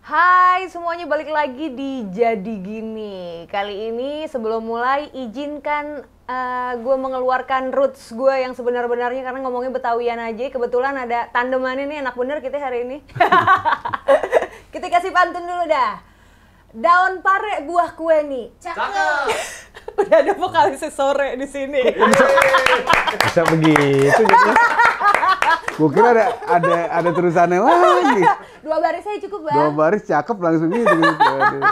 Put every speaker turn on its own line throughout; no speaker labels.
Hai semuanya, balik lagi di Jadi Gini. Kali ini sebelum mulai izinkan gue mengeluarkan roots gue yang sebenar-benarnya, karena ngomongnya Betawian aja. Kebetulan ada tandemannya nih, enak bener kita hari ini. Kita kasih pantun dulu dah. Daun pare buah kue nih.
Cakep.
Udah ada vokalis sore di sini.
Bisa begitu gitu. Gue kira ada terusannya lagi.
2 baris saya cukup, Bang.
2 baris cakep langsung gitu. Aduh,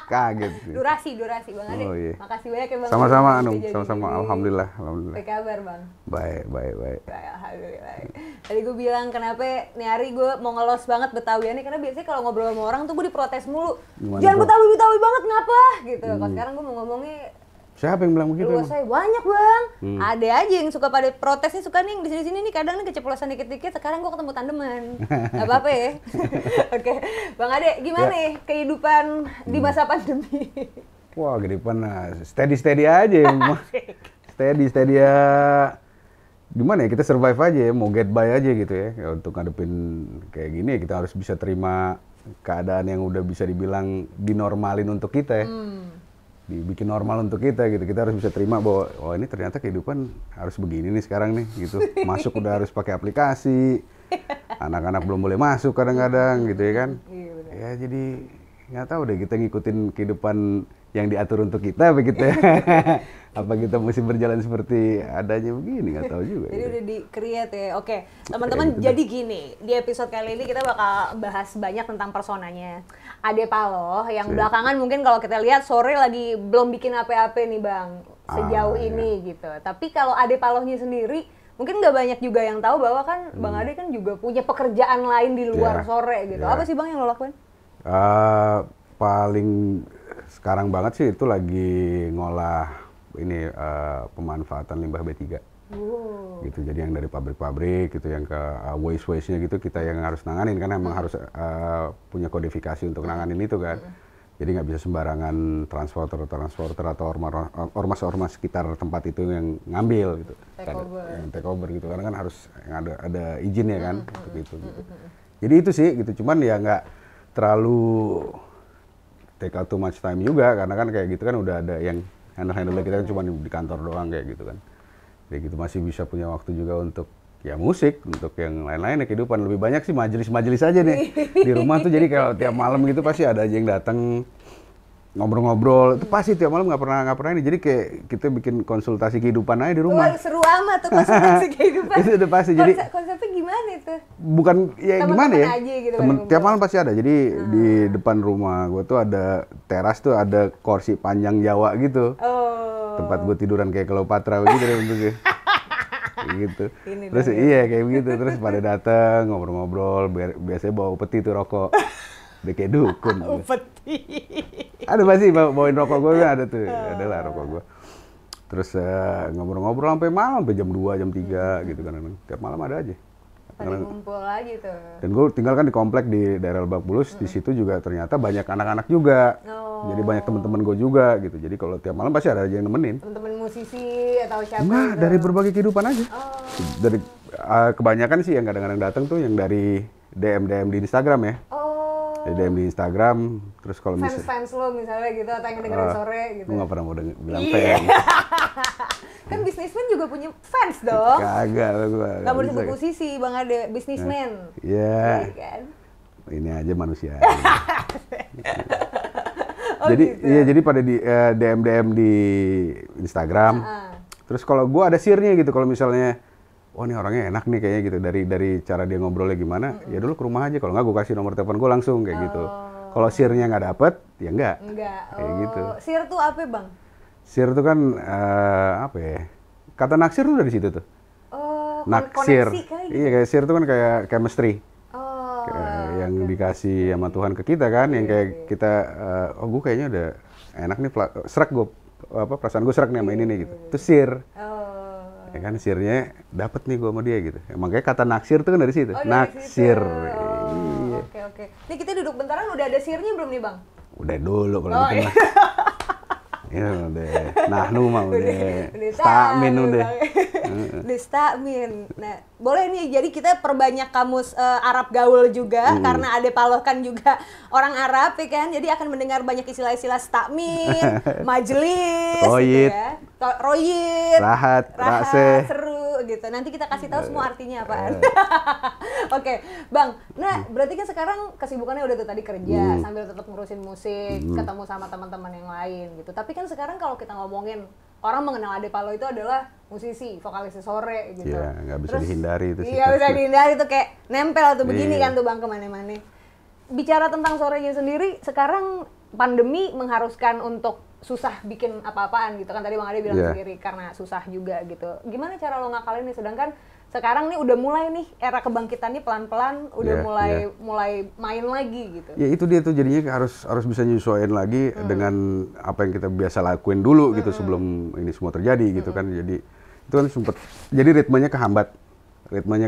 kaget sih.
Durasi Bang Ade.
Oh, iya.
Makasih banyak ya Bang.
Sama-sama
Udah
Anung,
jadi
sama-sama.
gini.
Alhamdulillah.
Apa kabar Bang?
Baik.
Baik, alhamdulillah. Tadi gue bilang kenapa nih hari gue mau ngelos banget Betawiannya, karena biasanya kalau ngobrol sama orang tuh gue diprotes mulu.
Gimana
Jangan
tuh?
Betawi banget ngapa gitu. Kalau sekarang gue mau ngomongnya
Siapa yang bilang begitu?
luas saya banyak Bang. Ada aja yang suka pada protesnya, suka nih di sini nih kadang nih keceplosan dikit-dikit. Sekarang gue ketemu tandeman. Gak apa-apa ya. Oke, Bang Ade, gimana nih kehidupan di masa pandemi?
Wah, kehidupan steady aja ya. steady ya. Gimana ya, kita survive aja ya, mau get by aja gitu ya. Untuk ngadepin kayak gini ya, kita harus bisa terima keadaan yang udah bisa dibilang dinormalin untuk kita ya. Dibikin normal untuk kita gitu. Kita harus bisa terima bahwa oh ini ternyata kehidupan harus begini nih sekarang nih gitu. Masuk udah harus pakai aplikasi. Anak-anak belum boleh masuk kadang-kadang gitu ya kan.
Iya, bener.
Ya jadi nggak tahu deh, kita ngikutin kehidupan yang diatur untuk kita begitu ya. Apa kita mesti berjalan seperti adanya begini, nggak tahu juga.
Jadi
gitu.
udah di-create ya. Oke, teman-teman,
gitu
jadi gini. Di episode kali ini kita bakal bahas banyak tentang personanya Ade Paloh yang belakangan mungkin kalau kita lihat sore lagi belum bikin apa-apa nih Bang sejauh ini gitu. Tapi kalau Ade Palohnya sendiri mungkin nggak banyak juga yang tahu bahwa kan Bang Ade kan juga punya pekerjaan lain di luar sore gitu. Apa sih Bang yang lo lakuin?
Paling sekarang banget sih itu lagi ngolah ini pemanfaatan limbah B3. Gitu, jadi yang dari pabrik-pabrik gitu, yang ke waste-nya gitu kita yang harus nanganin, karena emang harus punya kodifikasi untuk nanganin itu kan. Jadi nggak bisa sembarangan transporter atau ormas sekitar tempat itu yang ngambil gitu. Yang take over gitu, karena kan harus yang ada izin ya kan untuk itu gitu. Jadi itu sih gitu, cuman ya nggak terlalu take out too much time juga, karena kan kayak gitu kan udah ada yang handle kita kan cuma di kantor doang kayak gitu kan. Kayak gitu masih bisa punya waktu juga untuk ya musik, untuk yang lain-lain ya kehidupan. Lebih banyak sih majelis aja nih di rumah tuh. Jadi kalau tiap malam gitu pasti ada aja yang datang ngobrol-ngobrol. Itu pasti tiap malam nggak pernah ini. Jadi kayak kita bikin konsultasi kehidupan aja di rumah.
Wah, seru amat tuh konsultasi kehidupan.
Itu udah pasti. Jadi
Konsepnya gimana itu?
bukan ya gimana ya?
Aja gitu,
Tiap malam pasti ada. Jadi di depan rumah gue tuh ada teras tuh, ada kursi panjang Jawa gitu. Tempat gue tiduran kayak Cleopatra gitu deh bentuknya. Kayak gitu. Terus iya kayak begitu. Terus pada datang ngobrol-ngobrol. Biasanya bawa peti tuh rokok. Udah kayak dukun.
Peti.
Ada pasti bawain rokok gue, ada tuh. Ada lah rokok gue. Terus ngobrol-ngobrol sampai malam, sampai jam 2, jam 3 gitu kan. Tiap malam ada aja.
Pada ngumpul lagi tuh.
Dan gue tinggal kan di komplek di daerah Lebak Bulus. Di situ juga ternyata banyak anak-anak juga. Jadi banyak teman-teman gue juga gitu. Jadi kalau tiap malam pasti ada aja yang nemenin.
Teman-teman musisi atau siapa?
Enggak,
gitu?
dari berbagai kehidupan aja. Dari kebanyakan sih yang kadang-kadang datang tuh yang dari DM di Instagram ya. Dari DM di Instagram, terus kalau misalnya
Fans lo misalnya gitu, atau yang dengerin sore gitu.
gue nggak pernah mau bilang fans.
Kan bisnismen juga punya fans dong.
Kagak, gue
Gak mau disebut musisi, Bang Ade, bisnismen.
Iya.
Iya kan?
Ini aja manusia.
Gitu.
Jadi pada di DM di Instagram. Terus kalau gue ada share-nya gitu, kalau misalnya oh ini orangnya enak nih kayaknya gitu, dari cara dia ngobrolnya gimana, ya dulu ke rumah aja, kalau nggak gue kasih nomor telepon gue langsung kayak gitu. Kalau share-nya nggak dapet, ya enggak. Kayak gitu.
Share tuh apa Bang?
Share tuh kan apa ya? Kata naksir tuh dari situ tuh. Naksir.
Koneksi kali gitu.
Iya, kayak share tuh kan kayak chemistry.
Oh.
Yang dikasih sama Tuhan ke kita kan, yang kayak kita oh gue kayaknya udah enak nih, serak gue perasaan gue serak nih sama ini nih gitu. Itu share. Ya kan share-nya dapet nih gue sama dia gitu. Emang kayak kata naksir tuh kan dari situ. Naksir. Iya.
Oke. Nih kita duduk bentaran udah ada share-nya belum nih Bang?
Udah dulu kalau gitu mah. Iya deh. Nahnu mah udah.
Udah
Stakmin
tahu,
udah.
Bang. Udah stakmin. Nah, boleh nih, jadi kita perbanyak kamus Arab gaul juga, karena Ade Paloh kan juga orang Arab ya kan, jadi akan mendengar banyak istilah-istilah stakmin, majelis,
Royit.
gitu ya. Royit,
Rahat, rase.
seru gitu. Nanti kita kasih tahu semua artinya apaan. Oke, Bang. Nah, berarti kan sekarang kesibukannya udah tuh tadi kerja sambil tetap ngurusin musik, ketemu sama teman-teman yang lain gitu. Tapi kan sekarang kalau kita ngomongin, orang mengenal Ade Paloh itu adalah musisi, vokalis Sore gitu.
Iya, nggak bisa dihindari itu sih.
Iya, bisa dihindari tuh, kayak nempel tuh begini
Iya.
kan tuh Bang kemana-mana. Bicara tentang Sorenya sendiri, sekarang pandemi mengharuskan untuk susah bikin apa-apaan gitu kan, tadi Bang Ade bilang
Iya.
sendiri karena susah juga gitu. Gimana cara lo ngakalin nih, sedangkan sekarang nih udah mulai nih era kebangkitan nih pelan-pelan udah
Iya,
mulai main lagi gitu.
Ya itu dia tuh, jadinya harus bisa nyesuaiin lagi dengan apa yang kita biasa lakuin dulu gitu sebelum ini semua terjadi gitu kan. Jadi itu kan sempet, jadi ritmenya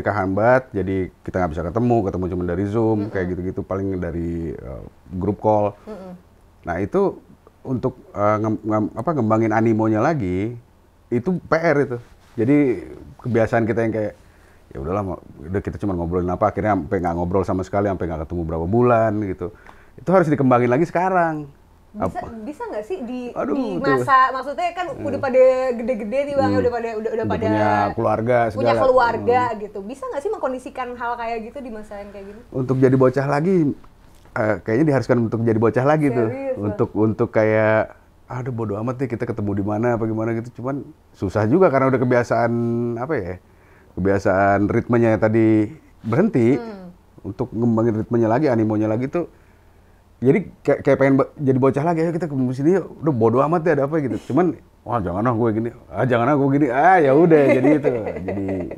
kehambat, jadi kita nggak bisa ketemu cuma dari Zoom kayak gitu-gitu, paling dari grup call. Nah itu untuk ngembangin animonya lagi, itu PR itu. Jadi kebiasaan kita yang kayak ya udahlah, udah kita cuma ngobrolin apa, akhirnya sampai nggak ngobrol sama sekali, sampai nggak ketemu berapa bulan gitu. Itu harus dikembangin lagi sekarang.
Bisa nggak sih di
Aduh,
masa, maksudnya kan udah pada gede-gede nih Bang, udah pada
punya keluarga segala.
punya keluarga gitu. Bisa nggak sih mengkondisikan hal kayak gitu di masa yang kayak gini?
Untuk jadi bocah lagi, kayaknya diharuskan untuk jadi bocah lagi tuh.
Serius,
Untuk kayak aduh bodo amat nih kita ketemu di mana apa gimana gitu. Cuman susah juga karena udah kebiasaan apa ya? Kebiasaan ritmenya tadi berhenti. Untuk ngembangin ritmenya lagi, animonya lagi tuh. Jadi kayak pengen jadi bocah lagi, ayo kita ketemu sini yuk. Udah bodo amat deh ada apa gitu. Cuman wah jangan gue gini. Ya udah jadi itu.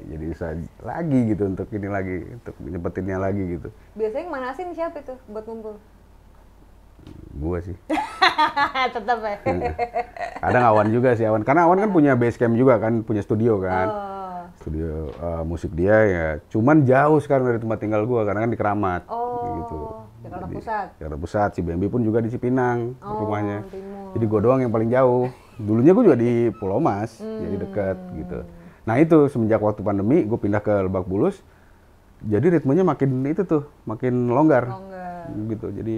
Jadi bisa lagi gitu untuk ini lagi, untuk nyepetinnya lagi gitu.
Biasanya yang manasin siapa itu buat ngumpul?
Gua sih.
Tetap ya.
Kadang Awan juga sih, Awan. Karena Awan kan punya base camp juga kan, punya studio kan.
Oh.
Studio musik dia ya. Cuman jauh sekarang dari tempat tinggal gua, karena kan di Keramat. Gitu.
Jakarta Pusat.
Jakarta Pusat, si Bambi pun juga di Cipinang rumahnya.
Timur.
Jadi gua doang yang paling jauh. Dulunya gua juga di Pulau Mas, jadi deket gitu. Nah itu semenjak waktu pandemi gua pindah ke Lebak Bulus. Jadi ritmenya makin itu tuh, makin longgar. Gitu. Jadi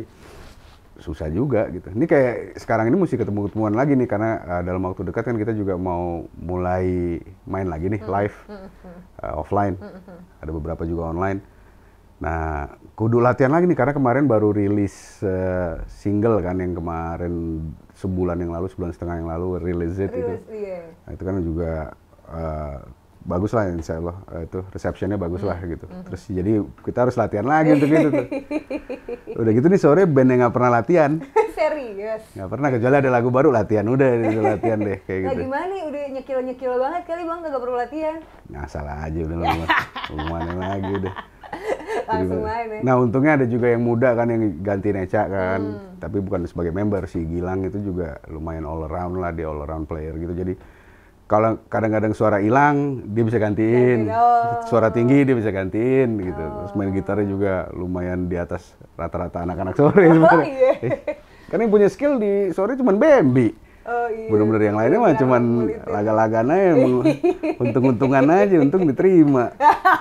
susah juga gitu. Ini kayak sekarang ini mesti ketemu-ketemuan lagi nih, karena dalam waktu dekat kan kita juga mau mulai main lagi nih live offline. Ada beberapa juga online. Nah, kudu latihan lagi nih karena kemarin baru rilis single kan, yang kemarin sebulan setengah yang lalu rilis itu.
Iya.
Nah, itu kan juga bagus lah insya Allah, itu receptionnya bagus lah gitu. Terus jadi kita harus latihan lagi untuk itu tuh. Udah gitu nih sore band yang nggak pernah latihan.
Serius?
Nggak pernah, kecuali ada lagu baru latihan, udah itu latihan deh kayak gitu.
Nah gimana nih, udah nyekil banget kali Bang, kagak perlu latihan.
Ngasal aja udah lah, mana lagi udah.
Langsung main ya.
Nah untungnya ada juga yang muda kan yang ganti Neca kan, tapi bukan sebagai member. Si Gilang itu juga lumayan all around lah, dia all around player gitu. Jadi kalau kadang-kadang suara hilang dia bisa gantiin, suara tinggi dia bisa gantiin gitu. Terus main gitarnya juga lumayan di atas rata-rata anak-anak sore sebenarnya.
Iya.
Karena yang punya skill di sore cuma Bambi.
Oh iya.
Bener-bener yang lainnya mah cuman laga-lagan aja, untung-untungan aja, untung diterima.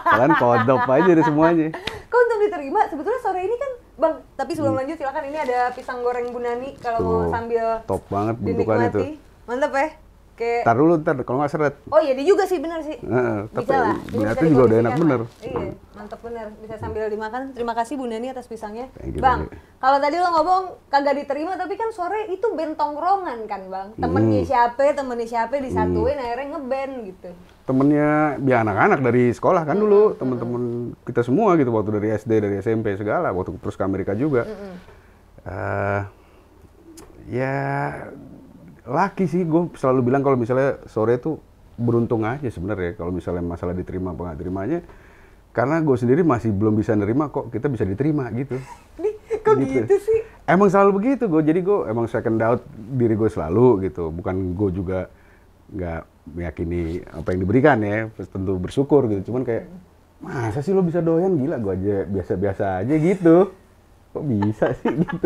Kalian kodop aja deh semuanya.
Kok untung diterima? Sebetulnya sore ini kan Bang, tapi sebelum lanjut silakan, ini ada pisang goreng Bu Nani kalau mau sambil
top banget bentukannya tuh.
Mantap ya. Kayak
Ntar dulu, kalau nggak seret.
Oh iya, dia juga sih, bener sih.
Tapi
Bisa lah.
ternyata juga udah enak bener.
Iya, mantap bener. Bisa sambil dimakan. Terima kasih Bu Nani atas pisangnya.
Thank you,
Bang,
Nani.
kalau tadi lo ngomong kagak diterima, tapi kan sore itu band tongkrongan kan Bang. Temennya siapa disatuin akhirnya ngeband gitu.
Temennya biar anak-anak dari sekolah kan dulu, temen-temen kita semua gitu, waktu dari SD, dari SMP segala, waktu terus ke Amerika juga. Ya laki sih, gue selalu bilang kalau misalnya sore itu beruntung aja sebenarnya kalau misalnya masalah diterima apa nggak terimanya, karena gue sendiri masih belum bisa nerima kok kita bisa diterima gitu.
Kok gitu sih?
Emang selalu begitu gue, jadi gue emang second doubt diri gue selalu gitu, bukan gue juga nggak meyakini apa yang diberikan ya, tentu bersyukur gitu, cuman kayak masa sih lo bisa doyan, gila gue aja biasa-biasa aja gitu, kok bisa sih gitu.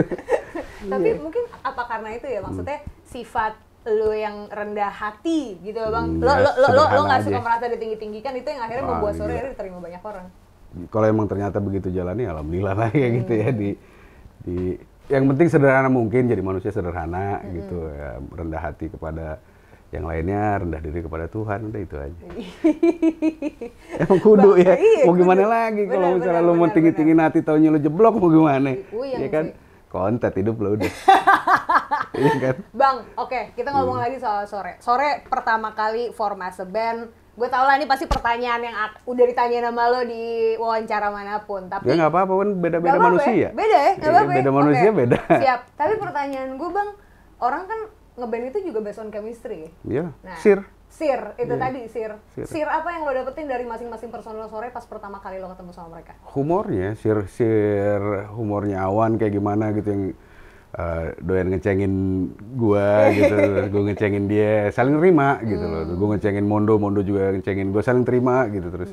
Tapi mungkin apa karena itu ya, maksudnya sifat lu yang rendah hati gitu bang,
Ya,
lo nggak
sederhana
suka
aja.
merasa ditinggi-tinggikan, itu yang akhirnya
Wah,
membuat Sore
gila.
akhirnya diterima banyak orang.
Kalau emang ternyata begitu jalannya, alhamdulillah lah ya gitu ya. Di yang penting sederhana mungkin, jadi manusia sederhana gitu ya, rendah hati kepada yang lainnya, rendah diri kepada Tuhan, udah itu aja. Emang kudu
Bang,
ya,
iya,
mau gimana
kudu.
lagi kalau
Benar,
misalnya
benar,
lu mau
benar,
tinggi-tinggiin hati taunya lu jeblok mau gimana?
Uyang
Iya kan?
sih.
Konten hidup lu udah. Iya kan?
Bang, oke, kita ngomong lagi soal Sore. Sore pertama kali form as a band. Gue tau lah ini pasti pertanyaan yang udah ditanyain sama lo di wawancara manapun. Tapi
Ya nggak apa-apa kan, beda-beda
nggak apa-apa
manusia.
ya? Beda ya? Nggak
Iya,
apa-apa ya?
beda manusia
Oke,
beda.
Siap. Tapi pertanyaan gue bang, orang kan ngeband itu juga based on chemistry.
Iya,
Nah,
sir.
Sir, itu
Iya.
tadi sir.
Sir.
Sir apa yang lo dapetin dari masing-masing personel Sore pas pertama kali lo ketemu sama mereka?
Humornya, sir humornya Awan kayak gimana gitu yang doyan ngecengin gua gitu, terus gua ngecengin dia, saling terima gitu loh. Gua ngecengin Mondo juga ngecengin gua, saling terima gitu terus.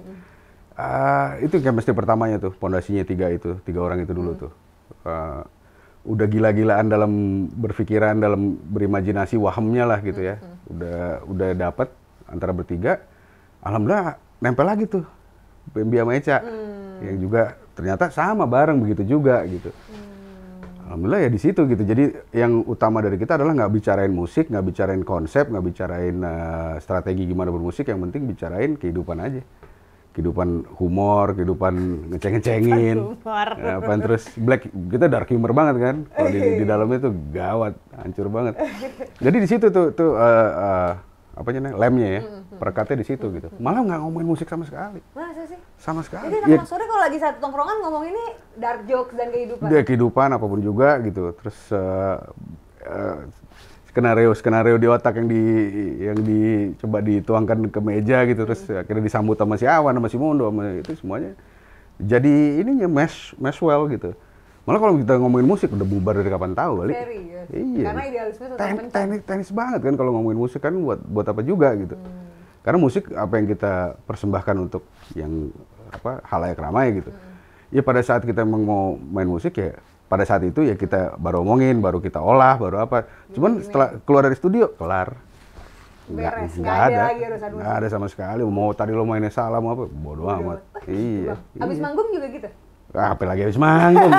Itu chemistry pertamanya tuh, pondasinya tiga orang itu dulu tuh. Udah gila-gilaan dalam berpikiran, dalam berimajinasi, wahamnya lah gitu ya. Udah dapat antara bertiga, alhamdulillah nempel lagi tuh Bambi sama Eca, yang juga ternyata sama bareng begitu juga gitu. Alhamdulillah ya di situ gitu. Jadi yang utama dari kita adalah nggak bicarain musik, nggak bicarain konsep, nggak bicarain strategi gimana bermusik. Yang penting bicarain kehidupan aja, kehidupan humor, kehidupan ngeceng-ngecengin.
Humor.
Apaan terus black, kita dark humor banget kan. Kalau di dalamnya tuh gawat, hancur banget. Jadi di situ tuh apa namanya, lemnya ya, perekatnya di situ gitu. Malah nggak ngomongin musik sama sekali.
Masa sih?
Sama sekali.
Jadi
Ya,
anak Sore kalau lagi satu tongkrongan ngomong ini dark jokes dan kehidupan.
dia kehidupan apapun juga gitu. Terus skenario di otak yang dicoba dituangkan ke meja gitu, terus akhirnya disambut sama si Awan, sama si Mondo, sama itu semuanya jadi ininya mesh well gitu. Malah kalau kita ngomongin musik udah bubar dari kapan tahu kali.
Serius.
Iya.
Karena idealisme tetap kencang.
Teknis banget kan kalau ngomongin musik kan, buat apa juga gitu. Karena musik apa yang kita persembahkan untuk yang apa, halayak ramai gitu. Ya pada saat kita emang mau main musik ya pada saat itu ya kita baru omongin, baru kita olah, baru apa. Cuman setelah keluar dari studio kelar.
Beres,
Nggak
nggak ada lagi urusan musik.
Nggak ada sama sekali. Mau tadi lo mainnya salah mau apa, bodo amat. Iya.
Abis manggung juga gitu?
Apalagi habis manggung.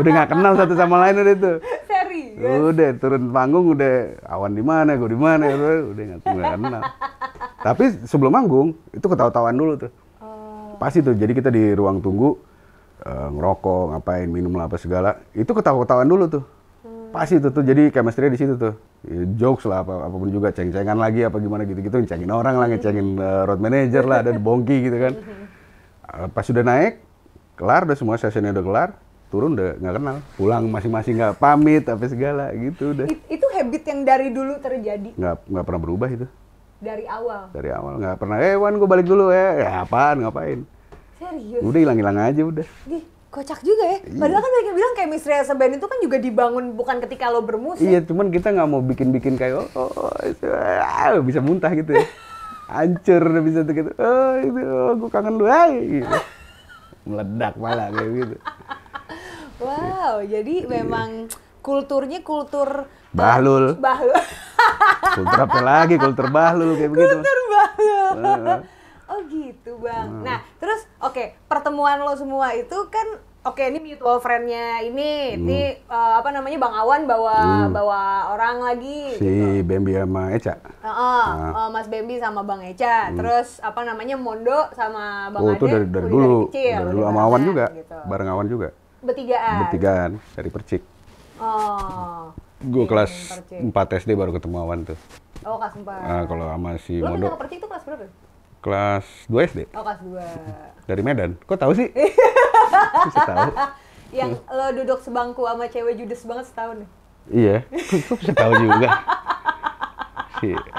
Udah nggak kenal satu sama lain udah itu.
Serius?
Udah turun panggung udah Awan di mana, gue di mana, udah nggak kenal. Tapi sebelum manggung itu ketawa-tawaan dulu tuh. Pasti tuh. Jadi kita di ruang tunggu ngerokok, ngapain, minum lah apa segala. Itu ketawa-ketawaan dulu tuh. Pasti tuh. Jadi chemistry di situ tuh. Ya, jokes lah apapun juga, ceng-cengan lagi apa gimana gitu-gitu, ngecengin orang lah, ngecengin road manager lah, ada bongki gitu kan. Pas sudah naik, kelar udah semua sesinya udah kelar, turun udah nggak kenal, pulang masing-masing nggak pamit apa segala gitu udah.
Itu habit yang dari dulu terjadi?
Nggak pernah berubah itu.
Dari awal?
Dari awal nggak pernah, Wan gue balik dulu ya apaan, ngapain.
Serius?
Udah hilang-hilang aja udah.
Ih, kocak juga ya. Padahal kan mereka bilang chemistry as a band itu kan juga dibangun bukan ketika lo bermusik.
Iya, cuman kita nggak mau bikin-bikin kayak bisa muntah gitu ya. Hancur udah bisa tuh gitu. Gue kangen lu, gitu. Meledak malah kayak gitu.
Wow, jadi memang kulturnya kultur
Bahlul.
bahlul.
Kultur apa lagi? Kultur bahlul kayak begitu.
Kultur bahlul. Oh gitu bang. Nah terus oke, pertemuan lo semua itu kan oke, ini mutual friend-nya ini apa namanya, Bang Awan bawa orang lagi
Si
gitu.
Bambi sama Eca.
Mas Bambi sama Bang Eca. Terus apa namanya, Mondo sama Bang
Oh, itu
Ade
dari
udah
dulu.
kecil,
Dari dulu
udah
sama Awan
barengan
juga.
gitu.
Bareng Awan juga.
Bertigaan.
Bertigaan dari Percik.
Oh.
Gue
Iya,
kelas
Percik.
4 SD baru ketemu Awan tuh.
Oh, kelas 4.
Kalau sama si
Lo pindah
Mondo
ke Percik itu kelas berapa?
kelas 2 SD.
Oh, kelas 2.
Dari Medan. Kok tahu sih? Bisa tahu.
Yang lo duduk sebangku sama cewek judes banget setahun nih.
Iya. Kok bisa tahu juga?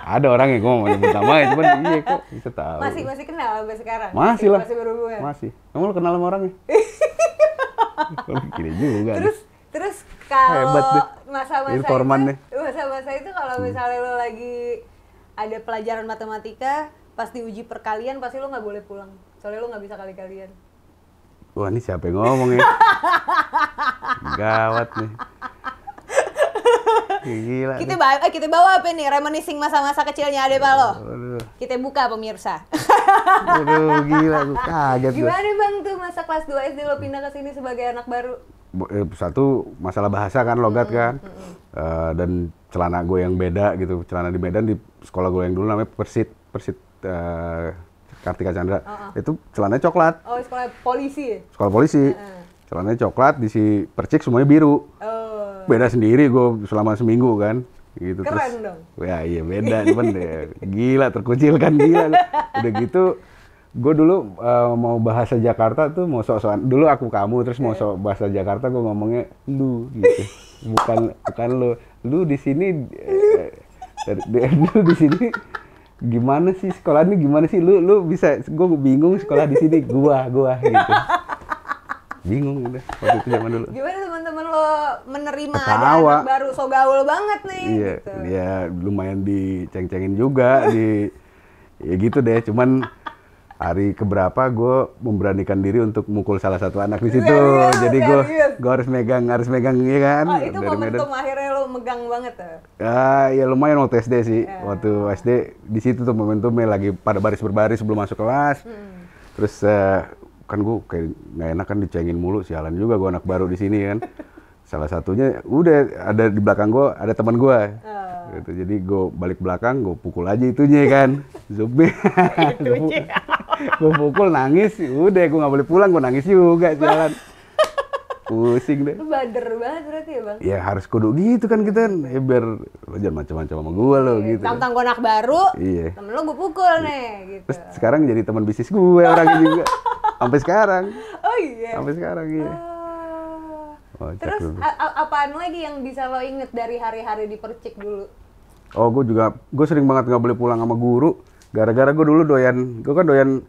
Ada orang yang gue mau nyebut namanya, cuman iya kok bisa tahu.
Masih kenal sampai sekarang?
Masih lah.
Masih berhubungan?
Masih. Kamu lo kenal sama orangnya? Gini juga.
Terus
Hebat
kalau
deh.
masa-masa
Informan
itu,
deh.
masa-masa itu kalau misalnya lo lagi ada pelajaran matematika, pas diuji perkalian pasti lo nggak boleh pulang. Soalnya lo nggak bisa kali-kalian.
Wah, ini siapa yang ngomong ya? Gawat nih. Gila.
Kita bawa apa nih? Reminiscing masa-masa kecilnya Ade Palo.
Aduh.
Kita buka pemirsa.
Aduh, gila, gue kaget.
Gimana Bang tuh masa kelas 2 SD lo pindah ke sini sebagai anak baru?
Satu, masalah bahasa kan, logat kan. Dan celana gue yang beda gitu. Celana di Medan, di sekolah gue yang dulu namanya Persit Kartika Chandra. Itu celananya coklat.
Oh, sekolah polisi ya?
Sekolah polisi. Celananya coklat, di Percik semuanya biru. Beda sendiri gue selama seminggu kan. Gitu.
Keren
terus,
dong.
Ya iya beda, cuman gila terkucilkan gila. Udah gitu, gue dulu mau bahasa Jakarta tuh mau sok-sokan. Dulu aku kamu, terus mau sok bahasa Jakarta gue ngomongnya lu gitu. Bukan lu di sini lu di sini gimana sih sekolahnya gimana sih lu bisa, gue bingung sekolah di sini gua gitu. Bingung udah waktu itu zaman dulu.
Gimana teman-teman lo menerima ada
Ketawa.
anak baru so gaul banget nih?
Iya,
Gitu.
ya lumayan diceng-cengin juga ya gitu deh. Cuman hari keberapa gue memberanikan diri untuk mukul salah satu anak di situ. Jadi gue harus megang ya kan.
Oh, itu
dari Medan.
momentum akhirnya lo megang banget tuh.
Ya lumayan waktu SD sih. Waktu SD di situ tuh momentumnya lagi pada baris berbaris sebelum masuk kelas. Terus kan gue kayak nggak enak kan dicengin mulu, sialan juga gue anak baru di sini kan. Salah satunya udah ada di belakang gue ada teman gue. Gitu. Jadi gue balik belakang gue pukul aja itunya kan. Zubir. Gue pukul nangis, udah gue nggak boleh pulang, gue nangis juga sialan. Pusing deh.
Lu bader banget berarti ya Bang?
Ya harus kudu gitu kan kita, ya biar lo jangan macam-macam sama gue lo gitu.
Tantang gue anak baru,
iya.
temen lo gue pukul nih gitu.
Terus sekarang jadi teman bisnis gue orangnya juga. Sampai sekarang.
Oh iya?
Sampai sekarang iya.
Terus apaan lagi yang bisa lo inget dari hari-hari di Percik dulu?
Oh gue sering banget nggak boleh pulang sama guru. Gara-gara gue dulu gue kan doyan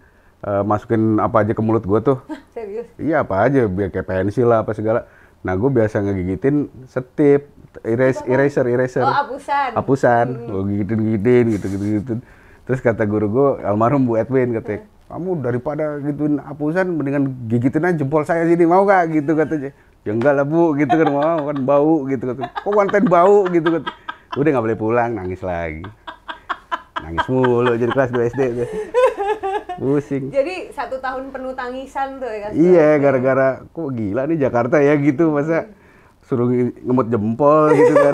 masukin apa aja ke mulut gue tuh.
Serius?
Iya apa aja, biar kayak pensil lah apa segala. Nah gue biasa ngegigitin setip, eraser.
Oh apusan?
Apusan, gue gigitin gitu. Terus kata guru gue, almarhum Bu Edwin, katanya, kamu daripada gituin apusan, mendingan gigitin aja jempol saya sini, mau gak? Gitu katanya. Ya enggak lah Bu, gitu kan, mau kan bau gitu katanya. Kok konten bau gitu katanya. Udah gak boleh pulang, nangis lagi. Nangis mulu, jadi kelas 2 SD tuh. Pusing.
Jadi 1 tahun penuh tangisan tuh ya?
Iya, gara-gara kok gila nih Jakarta ya gitu, masa suruh ngemut jempol gitu kan.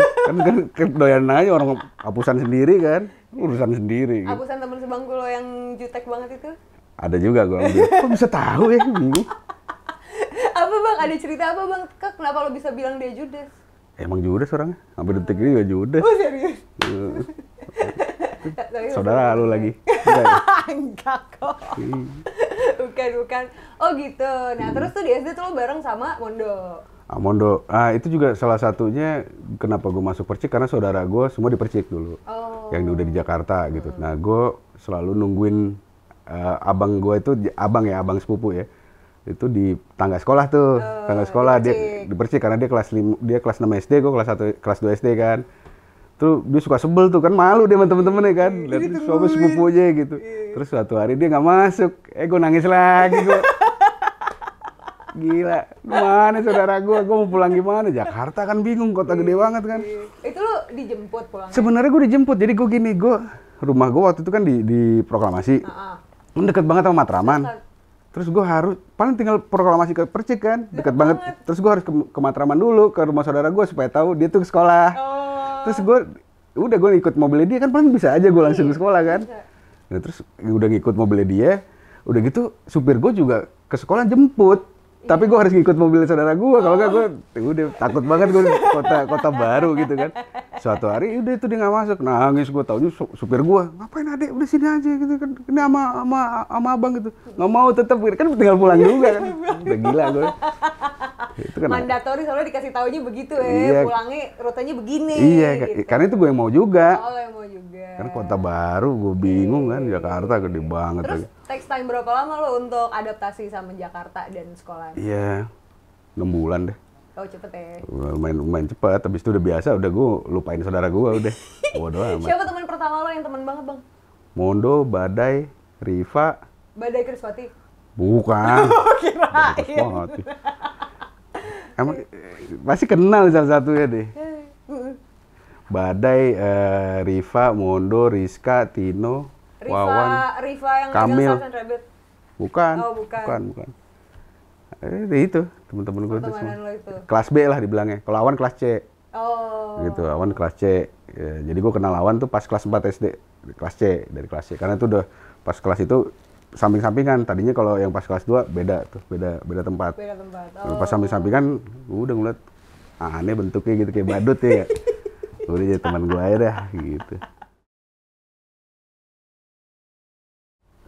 kan doyan aja orang apusan sendiri kan, urusan sendiri. Gitu.
Apusan temen sebangku lo yang jutek banget itu?
Ada juga gue ambil. Kok bisa tahu ya, bingung.
Apa Bang? Ada cerita apa Bang? Kenapa lo bisa bilang dia judes?
Emang judes orangnya, sampai detik ini juga judes.
Oh serius?
Saudara lu lagi.
Enggak kok. Bukan. Oh gitu. Nah terus tuh di SD tuh lo bareng sama Mondo.
Mondo. Itu juga salah satunya kenapa gue masuk Percik, karena saudara gue semua di Percik dulu. Yang udah di Jakarta gitu. Nah gue selalu nungguin abang gue itu, abang sepupu ya. Itu di tangga sekolah tuh. Tangga sekolah dia di Percik karena dia kelas 6 SD, gue kelas 2 SD kan. Tuh dia suka sebel tuh kan, malu dia sama temen-temennya kan, lihat suami sepupu aja gitu. Terus suatu hari dia nggak masuk, gue nangis lagi gue. Gila, mana saudara gue mau pulang gimana? Jakarta kan bingung, kota gede banget kan.
Itu lo dijemput pulang?
Sebenarnya gue dijemput, jadi gue gini, rumah gue waktu itu kan di Proklamasi, deket banget sama Matraman. Terus gue harus, paling tinggal Proklamasi ke Percik kan, deket banget. Terus gue harus ke Matraman dulu, ke rumah saudara gue supaya tahu dia tuh ke sekolah. Terus gue ikut mobilnya dia kan, paling bisa aja gue langsung ke sekolah kan. Nah, terus udah ngikut mobilnya dia, udah gitu supir gue juga ke sekolah jemput. Tapi gue harus ngikut mobil saudara gue, kalau nggak gue udah takut banget gue kota baru gitu kan. Suatu hari udah itu dia nggak masuk, nangis gue, taunya supir gue, ngapain adek udah sini aja gitu kan, ini sama abang gitu, nggak mau tetap kan tinggal pulang juga kan, udah gila gue. Itu kan
mandatori soalnya dikasih taunya begitu ya,
iya,
pulangnya rutenya begini.
Iya,
gitu.
Karena itu gue yang mau juga.
Oh, yang mau juga.
Kan kota baru, gue bingung kan, Jakarta gede banget.
Terus takes time berapa lama lo untuk adaptasi sama Jakarta dan sekolah?
Iya, 6 bulan deh.
Oh cepet ya?
Lumayan cepet, habis itu udah biasa, udah gue lupain saudara gue udah. Bodoh amat.
Siapa teman pertama lo yang teman banget Bang?
Mondo, Badai, Riva.
Badai Kriswati?
Bukan.
Kirain.
Emang masih kenal salah satunya deh. Badai, Riva, Mondo, Rizka, Tino, Wawan,
Riva yang
Kamil.
Stars and Rabbit.
Bukan,
Oh, bukan.
Itu teman-teman gue itu
Pertemanan
semua.
lo itu.
Kelas B lah dibilangnya. Kalau Awan kelas C.
Oh.
Gitu, Awan kelas C. Ya, jadi gue kenal Awan tuh pas kelas 4 SD, kelas C, dari kelas C. Karena itu udah pas kelas itu samping-sampingan. Tadinya kalau yang pas kelas 2 beda tuh, beda tempat.
Beda tempat.
Pas samping-sampingan, gue udah ngeliat aneh bentuknya gitu kayak badut ya. Udah jadi teman gue aja dah gitu.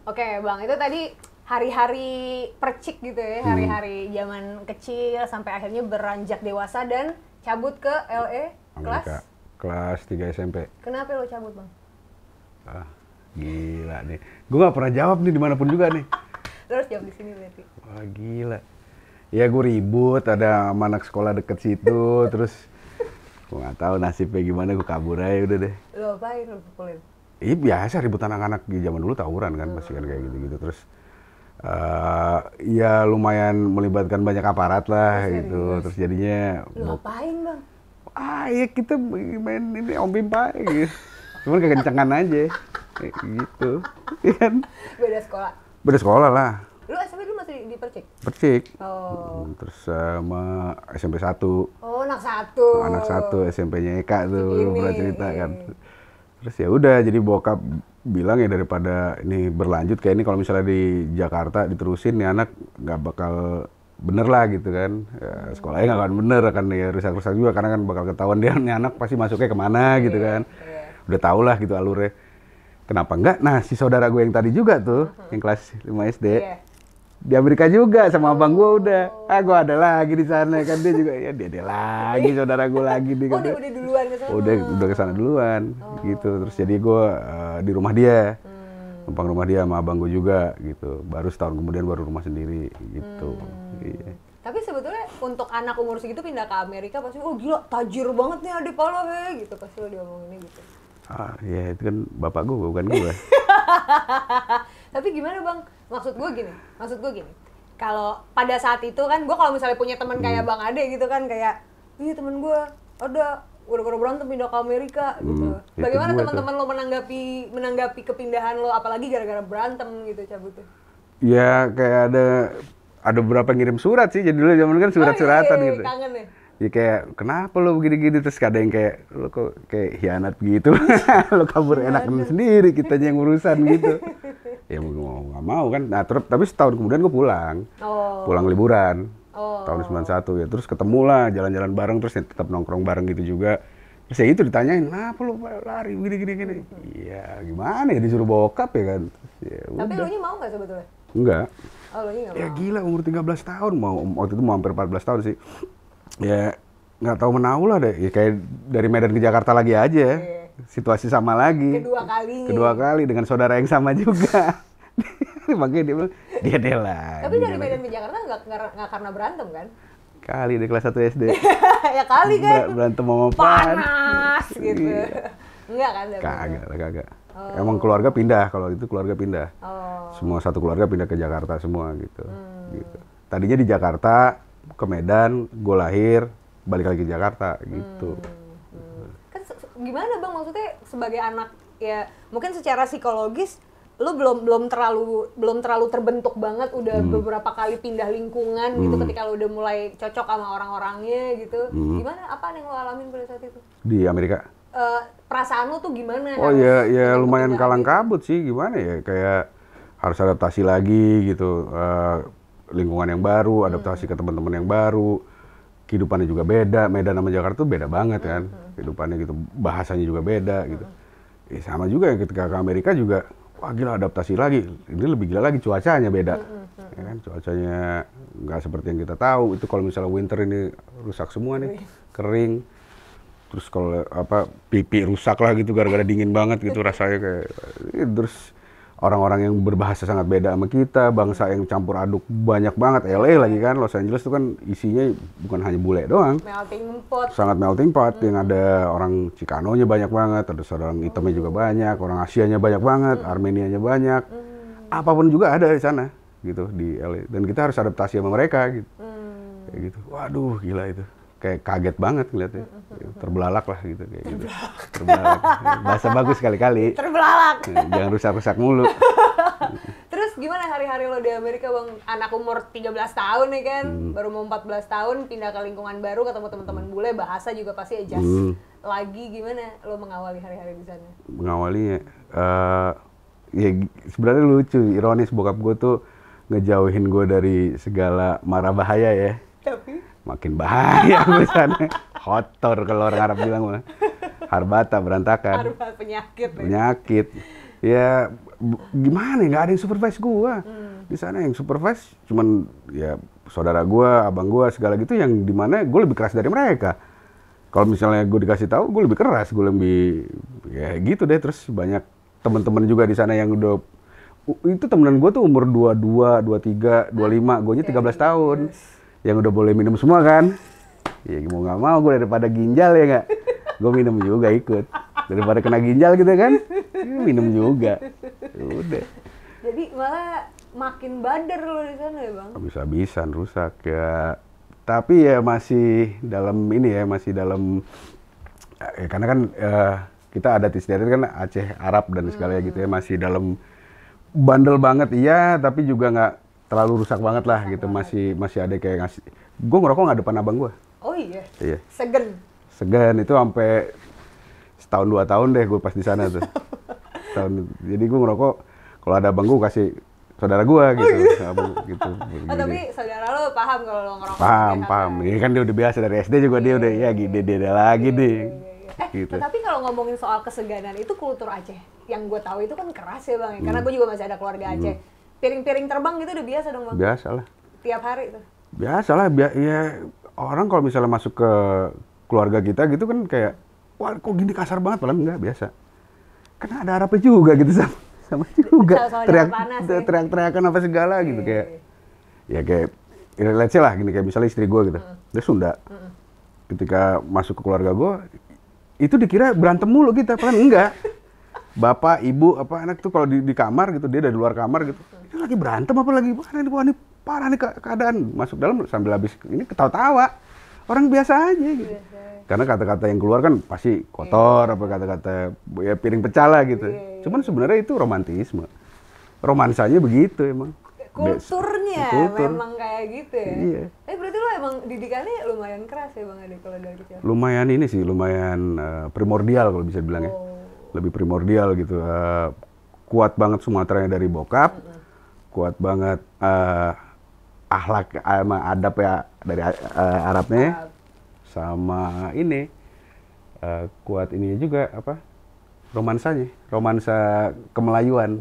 Oke, Bang, itu tadi hari-hari percik gitu ya, hari-hari zaman kecil sampai akhirnya beranjak dewasa dan cabut ke LA
Amerika. Kelas 3 SMP.
Kenapa lo cabut, Bang?
Gila nih. Gue gak pernah jawab nih dimanapun juga nih.
Terus jawab di sini berarti.
Wah gila. Ya gue ribut, ada sama anak sekolah deket situ, terus gue gak tahu nasibnya gimana, gue kabur aja udah deh.
Lo apain lo pukulin?
Iya biasa ribut anak-anak di zaman dulu tawuran kan, pasti kan kayak gitu-gitu. Terus ya lumayan melibatkan banyak aparat lah gitu. Terus jadinya
Lo apain, Bang?
ya kita main ini Om Pimpa gitu. Cuman kekencangan aja. Kayak gitu. Iya kan?
Beda sekolah.
Beda sekolah lah.
Lu SMP dulu masih di Percik?
Percik.
Oh.
Terus sama SMP 1.
Oh, anak 1.
Anak 1 SMP-nya Eka tuh, lu pernah cerita kan.
Iya.
Terus ya udah, jadi bokap bilang ya daripada ini berlanjut kayak ini kalau misalnya di Jakarta diterusin nih anak nggak bakal bener lah gitu kan. Ya, sekolahnya nggak akan bener, akan ya rusak-rusak juga karena kan bakal ketahuan dia nih anak pasti masuknya kemana gitu kan. Udah tau lah gitu alurnya. Kenapa enggak? Nah si saudara gue yang tadi juga tuh, yang kelas 5 SD. Di Amerika juga sama abang gue udah. Gue ada lagi di sana kan, dia juga ya dia lagi saudara gue lagi nih kan.
Udah duluan ke sana.
Udah kesana duluan gitu. Terus jadi gue di rumah dia. Numpang rumah dia sama abang gue juga gitu. Baru setahun kemudian baru rumah sendiri gitu. Iya.
Tapi sebetulnya untuk anak umur segitu pindah ke Amerika pasti oh gila tajir banget nih adik lo gitu pasti lo diomonginnya gitu.
Ya itu kan bapak gue bukan gue.
Tapi gimana Bang? Maksud gue gini. Kalau pada saat itu kan gue kalau misalnya punya teman kayak Bang Ade gitu kan kayak iya temen gue ada gara-gara berantem pindah ke Amerika gitu. Bagaimana teman-teman lo menanggapi kepindahan lo apalagi gara-gara berantem gitu cabutnya?
Ya kayak ada beberapa ngirim surat sih. Jadi dulu zaman kan surat-suratan gitu.
Kangen ya?
Ya kayak kenapa lo begini-gini, terus kadang yang kayak lo kok kayak hianat gitu. Lo kabur enakan sendiri, kitanya yang urusan gitu. Ya mau nggak mau kan. Nah tapi setahun kemudian gue pulang. Pulang liburan. Tahun 91 ya. Terus ketemu lah jalan-jalan bareng, terus ya tetap nongkrong bareng gitu juga. Terus ya itu ditanyain, kenapa lo lari gini. Iya gimana ya, disuruh bokap ya kan. Ya,
tapi lo nya mau nggak sebetulnya?
Enggak.
Oh lo nya nggak mau?
Ya gila umur 13 tahun, waktu itu mau hampir 14 tahun sih. Ya nggak tahu menau lah deh, ya, kayak dari Medan ke Jakarta lagi aja, situasi sama lagi. Kedua kali dengan saudara yang sama juga. Makanya dia bilang, dia lah.
Tapi dari Medan ke Jakarta nggak karena berantem kan?
Kali di kelas 1 SD.
Ya kali kan?
Berantem sama
panas gitu. Enggak kan?
Kagak. Emang keluarga pindah, kalau itu keluarga pindah. Semua satu keluarga pindah ke Jakarta semua gitu. Gitu. Tadinya di Jakarta, ke Medan, gue lahir, balik lagi ke Jakarta gitu.
Kan gimana Bang, maksudnya sebagai anak ya mungkin secara psikologis lu belum terlalu terbentuk banget, udah beberapa kali pindah lingkungan gitu ketika lu udah mulai cocok sama orang-orangnya gitu. Gimana, apa yang lu alamin pada saat itu?
Di Amerika?
Perasaan lu tuh gimana?
Oh ya lumayan kalang kabut sih, gimana ya, kayak harus adaptasi lagi gitu. Lingkungan yang baru, adaptasi ke teman-teman yang baru, kehidupannya juga beda. Medan sama Jakarta tuh beda banget kan, kehidupannya gitu, bahasanya juga beda gitu. Sama juga ya ketika ke Amerika juga, wah gila adaptasi lagi. Ini lebih gila lagi, cuacanya beda, ya kan? Cuacanya nggak seperti yang kita tahu. Itu kalau misalnya winter ini rusak semua nih, kering. Terus kalau pipi rusak lah gitu gara-gara dingin banget gitu rasanya kayak. Terus orang-orang yang berbahasa sangat beda sama kita, bangsa yang campur aduk banyak banget. LA lagi kan, Los Angeles itu kan isinya bukan hanya bule doang.
Melting pot.
Sangat melting pot, yang ada orang Chicano-nya banyak banget, ada orang hitamnya juga banyak, orang Asianya banyak banget, Armenianya banyak. Apapun juga ada di sana gitu di LA. Dan kita harus adaptasi sama mereka gitu. Kayak gitu. Waduh, gila itu. kayak kaget banget ngeliatnya. Terbelalak lah gitu kayak gitu. Terbelalak. Bahasa bagus kali-kali.
Terbelalak.
Jangan rusak-rusak mulu.
Terus gimana hari-hari lo di Amerika, Bang? Anak umur 13 tahun nih kan, baru mau 14 tahun, pindah ke lingkungan baru, ketemu teman-teman bule, bahasa juga pasti adjust lagi. Gimana lo mengawali hari-hari di sana?
Mengawalinya, ya sebenarnya lucu, ironis, bokap gue tuh ngejauhin gue dari segala mara bahaya ya.
Tapi? Makin
bahaya di sana. Kotor kalau orang Arab bilang mah. Harbata, berantakan.
Penyakit.
Penyakit. Ya gimana ya, nggak ada yang supervise gua. Di sana yang supervise cuman ya saudara gua, abang gua, segala gitu, yang dimana gue lebih keras dari mereka. Kalau misalnya gue dikasih tahu, gue lebih keras, gue lebih ya gitu deh. Terus banyak teman-teman juga di sana yang udah, itu temenan gue tuh umur 22, 23, 25, gue nya 13 tahun. Yang udah boleh minum semua kan. Ya mau nggak mau gue daripada ginjal ya nggak, gue minum juga ikut. Daripada kena ginjal gitu kan, minum juga. Udah.
Jadi malah makin badar lo di sana ya, Bang?
Habis-habisan rusak ya. Tapi ya masih dalam ini ya, masih dalam ya, karena kan kita adat istiadat kan Aceh Arab dan segala gitu ya, masih dalam bandel banget iya, tapi juga nggak terlalu rusak banget lah gitu. Masih ada kayak ngasih. Gue ngerokok nggak depan abang gue.
Oh iya.
Iya.
Segan
itu sampai setahun 2 tahun deh gue pas di sana tuh. Jadi gue ngerokok kalau ada abang gue kasih saudara gue gitu. Abang, gitu.
Tapi saudara lo paham kalau lo ngerokok?
Paham. Ini kan dia udah biasa dari SD juga, dia udah ya gini dia lagi deh. Gitu.
Tapi kalau ngomongin soal keseganan, itu kultur Aceh yang gue tahu itu kan keras ya, Bang, ya? Karena gue juga masih ada keluarga Aceh. Piring-piring terbang gitu udah biasa dong, Bang?
Biasa lah.
Tiap hari tuh?
Biasa lah, ya orang kalau misalnya masuk ke keluarga kita gitu kan kayak, wah kok gini kasar banget, padahal enggak, biasa. Karena ada Arabnya juga gitu sama juga. Teriak-teriakan apa segala gitu kayak. Ya kayak, let's say lah gini, kayak misalnya istri gue gitu. Dia Sunda. Ketika masuk ke keluarga gue, itu dikira berantem mulu kita, padahal enggak. Bapak, ibu, apa anak tuh kalau di kamar gitu, dia dari luar kamar gitu. Ini lagi berantem apa lagi? Wah ini parah nih keadaan. Masuk dalam sambil habis ini ketawa-tawa. Orang biasa aja gitu. Karena kata-kata yang keluar kan pasti kotor, apa kata-kata ya piring pecah lah gitu. Cuman sebenarnya itu romantisme. Romansanya begitu emang.
Kulturnya memang kayak gitu ya.
Iya.
Berarti lo emang didikannya lumayan keras ya, Bang Ade, kalau dari kecil?
Lumayan ini sih, lumayan primordial kalau bisa dibilang ya. Lebih primordial gitu. Kuat banget Sumateranya dari bokap. Kuat banget akhlak sama adab ya dari Arabnya. Sama ini kuat ini juga apa, romansanya, romansa kemelayuan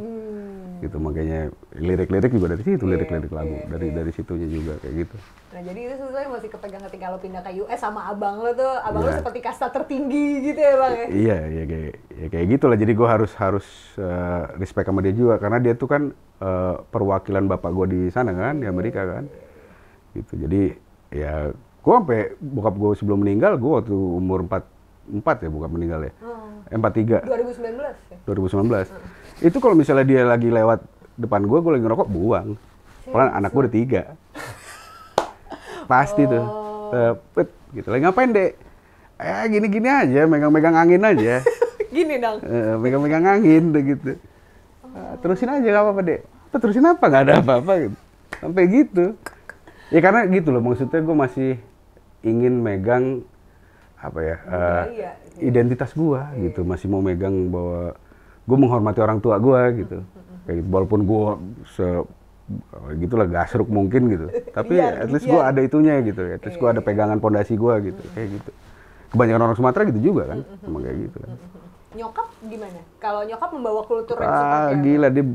gitu, makanya lirik-lirik juga dari situ, lirik-lirik lagu dari situnya juga kayak gitu.
Nah jadi itu sebetulnya masih kepegang ketika lo pindah ke US sama abang lo tuh, abang lo seperti kasta tertinggi gitu ya, Bang ya? Iya
kayak gitulah, jadi gue harus respect sama dia juga karena dia tuh kan perwakilan bapak gue di sana kan, di Amerika kan, gitu. Jadi ya gue sampai bokap gue sebelum meninggal, gue waktu umur 4 ya bokap meninggal ya. 43.
2019 ya?
2019. Itu kalau misalnya dia lagi lewat depan gue lagi ngerokok, buang. Padahal anak gue udah 3. Pasti tuh. Tepet gitu. Lagi ngapain, Dek? Gini-gini aja, megang-megang angin aja.
Gini dong.
Megang-megang angin deh gitu. Terusin aja gak apa-apa, Dek. Terusin apa? Gak ada apa-apa gitu. Sampai gitu. Ya karena gitu loh, maksudnya gue masih ingin megang apa ya, identitas gua gitu, masih mau megang bahwa gue menghormati orang tua gua gitu, kayak gitu. Walaupun gua gitulah gasruk mungkin gitu, tapi at least gua ada itunya gitu, at least gua ada pegangan pondasi gua gitu, kayak gitu. Kebanyakan orang Sumatera gitu juga kan, emang kayak gitu kan.
Nyokap gimana? Kalau nyokap membawa kultur yang seperti apa?
Gila, dia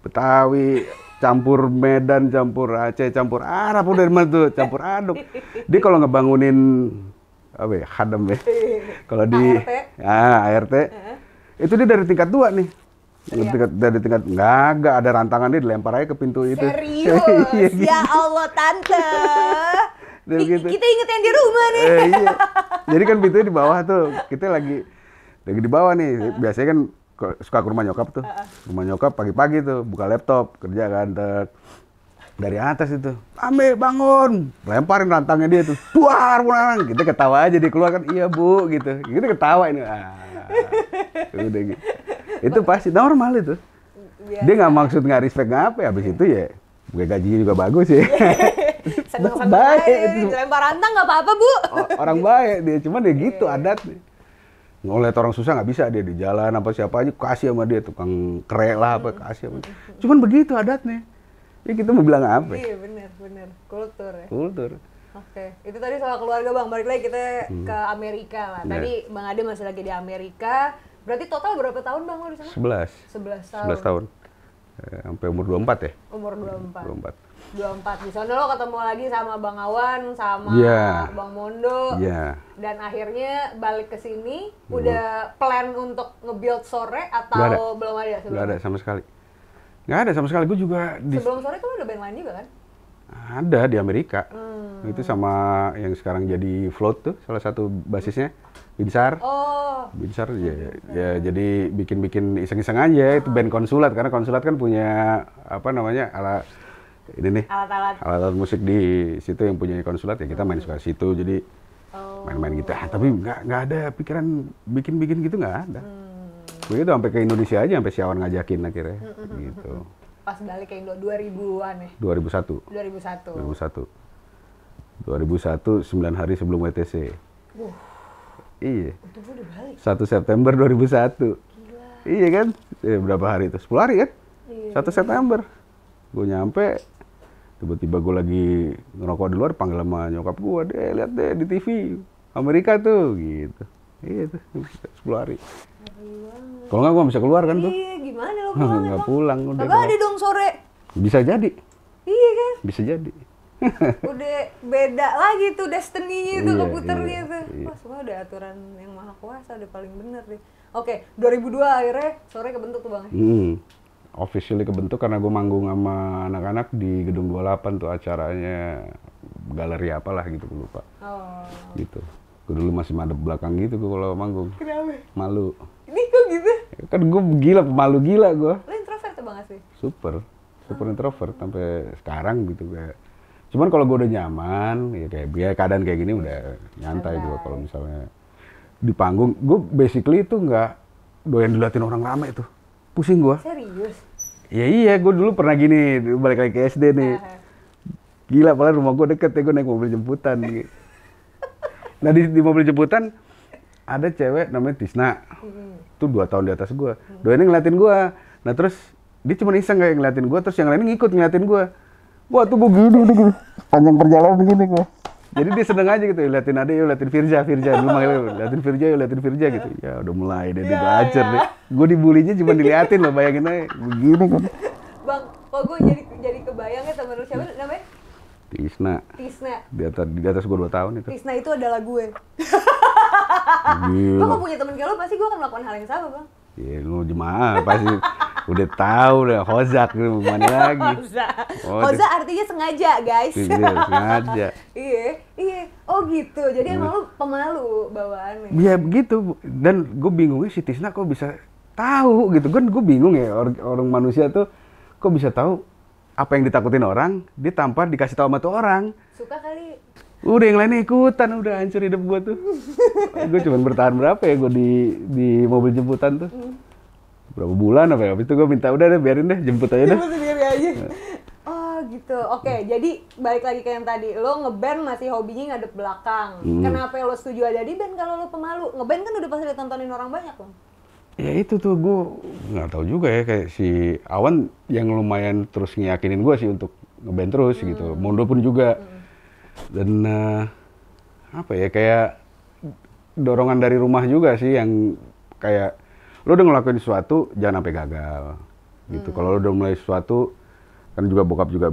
Betawi, campur Medan, campur Aceh, campur Arab, udah mana tuh, campur aduk. Dia kalau ngebangunin apa ya, khadam ya. Kalau di ART, itu dia dari tingkat 2 nih. Dari tingkat enggak ada rantangan, dia dilempar aja ke pintu itu.
Serius? Ya Allah, Tante. Kita inget yang di rumah nih.
Iya. Jadi kan pintunya di bawah tuh. Kita lagi di bawah nih. Biasanya kan suka ke rumah nyokap tuh. Rumah nyokap pagi-pagi tuh buka laptop, kerja kan. dari atas itu, Ame bangun, lemparin rantangnya dia tuh, duar, kita ketawa aja, dia keluar kan, iya bu, gitu, kita ketawa ini, udah gitu, itu pasti normal itu, dia nggak maksud nggak respect nggak apa, habis itu ya, gue gajinya juga bagus ya,
seneng-seneng aja, lempar rantang nggak apa-apa bu,
orang baik dia, cuman dia gitu adat, ngeliat orang susah nggak bisa dia di jalan apa siapa aja kasih sama dia, tukang kere lah apa kasih sama dia, cuman begitu adatnya. Ya kita mau bilang apa?
Iya benar, kultur ya.
Kultur.
Oke, itu tadi soal keluarga bang. Balik lagi kita ke Amerika lah. Tadi bang Ade masih lagi di Amerika. Berarti total berapa tahun bang lo di sana?
11
tahun.
11 tahun. Sampai umur 24 ya?
Umur 24.
24.
Di sana lo ketemu lagi sama Bang Awan, sama Bang Mondo.
Iya.
Dan akhirnya balik ke sini, udah plan untuk nge-build sore atau belum ada?
Nggak ada sama sekali. Nggak ada sama sekali, gue juga
sebelum sore tuh lo ada band lain juga kan?
Ada di Amerika. Itu sama yang sekarang jadi Float tuh, salah satu basisnya Binsar. Binsar ya jadi bikin iseng-iseng aja, itu band konsulat, karena konsulat kan punya apa namanya alat-alat musik di situ yang punya konsulat, ya kita main suka situ, jadi main-main gitu. Tapi nggak ada pikiran bikin gitu, nggak ada. Begitu sampai ke Indonesia aja, sampai si Awan ngajakin akhirnya, gitu.
Pas balik ke Indo 2000-an ya?
2001. 9 hari sebelum WTC. Iya.
Itu udah balik.
1 September 2001.
Gila.
Iya kan? Berapa hari itu? 10 hari kan?
Iya.
1 September. Gue nyampe, tiba-tiba gue lagi ngerokok di luar, panggil sama nyokap gue, lihat deh di TV, Amerika tuh, gitu. Iya tuh, 10 hari. Kalau nggak gue bisa keluar kan tuh.
Iya, gimana lo pulang?
Nggak pulang. Udah
kagak ada dong sore.
Bisa jadi.
Iya kan?
Bisa jadi.
Udah beda lagi tuh destiny-nya itu, keputernya tuh.
Iya.
Wah, semua udah aturan yang maha kuasa, udah paling bener deh. Oke, 2002 akhirnya sore kebentuk tuh bang.
Officially kebentuk karena gue manggung sama anak-anak di Gedung 28 tuh, acaranya galeri apalah gitu, gue lupa. Gitu. Gue dulu masih madep belakang gitu gue kalau manggung.
Kenapa?
Malu.
Ini kok gitu?
Kan gue gila, pemalu gila gue.
Lo introvert banget sih?
Super introvert sampai sekarang gitu kayak. Cuman kalau gue udah nyaman, ya kayak keadaan kayak gini udah nyantai gue kalau misalnya di panggung. Gue basically itu nggak doyan diliatin orang rame tuh, pusing gue.
Serius?
Iya, gue dulu pernah gini, balik lagi ke SD nih. Gila, padahal rumah gue deket ya, gue naik mobil jemputan. Nah di mobil jemputan ada cewek namanya Tisna, tuh 2 tahun di atas gue. Doainnya ngeliatin gue. Nah terus dia cuma iseng kayak ngeliatin gue, terus yang lain ngikut ngeliatin gue. Wah tuh gue gini, panjang perjalanan begini gue. Jadi dia seneng aja gitu, liatin Ade, yuk liatin Firja dulu manggilnya, liatin Firja gitu. Ya udah mulai deh, dia ajar deh. Gue dibulinya cuma diliatin loh, bayangin aja begini kan.
Bang, kok gue jadi kebayangnya temen lu siapa namanya?
Tisna. Di atas gue 2 tahun itu.
Tisna itu adalah gue. Gue kalau punya temen kayak lo, pasti gue akan melakukan hal yang sama bang.
Iya, lu jemaah pasti udah tahu udah hozak lu mana lagi.
Hozak artinya sengaja, guys.
Iya, sengaja.
Iya. Oh gitu. Jadi emang lu pemalu bawaannya.
Iya begitu. Dan gue bingungnya si Tisna kok bisa tahu gitu. Gue bingung ya, orang manusia tuh kok bisa tahu apa yang ditakutin orang, dia tanpa dikasih tahu sama tuh orang.
Suka kali.
Udah yang lainnya ikutan, udah hancur hidup gue tuh. Gue cuma bertahan berapa ya gue di mobil jemputan tuh. Berapa bulan apa ya, habis itu gue minta udah deh biarin deh, jemput aja deh.
Oh gitu, oke. Jadi balik lagi ke yang tadi, lo ngeband masih hobinya ngadep belakang. Kenapa lo setuju ada di band kalau lo pemalu? Ngeband kan udah pasti ditontonin orang banyak bang.
Ya itu tuh gue nggak tahu juga ya, kayak si Awan yang lumayan terus ngeyakinin gue sih untuk ngeband terus gitu. Mondo pun juga. Dan apa ya, kayak dorongan dari rumah juga sih yang kayak lo udah ngelakuin sesuatu jangan sampai gagal gitu. Kalau lo udah mulai sesuatu, kan juga bokap juga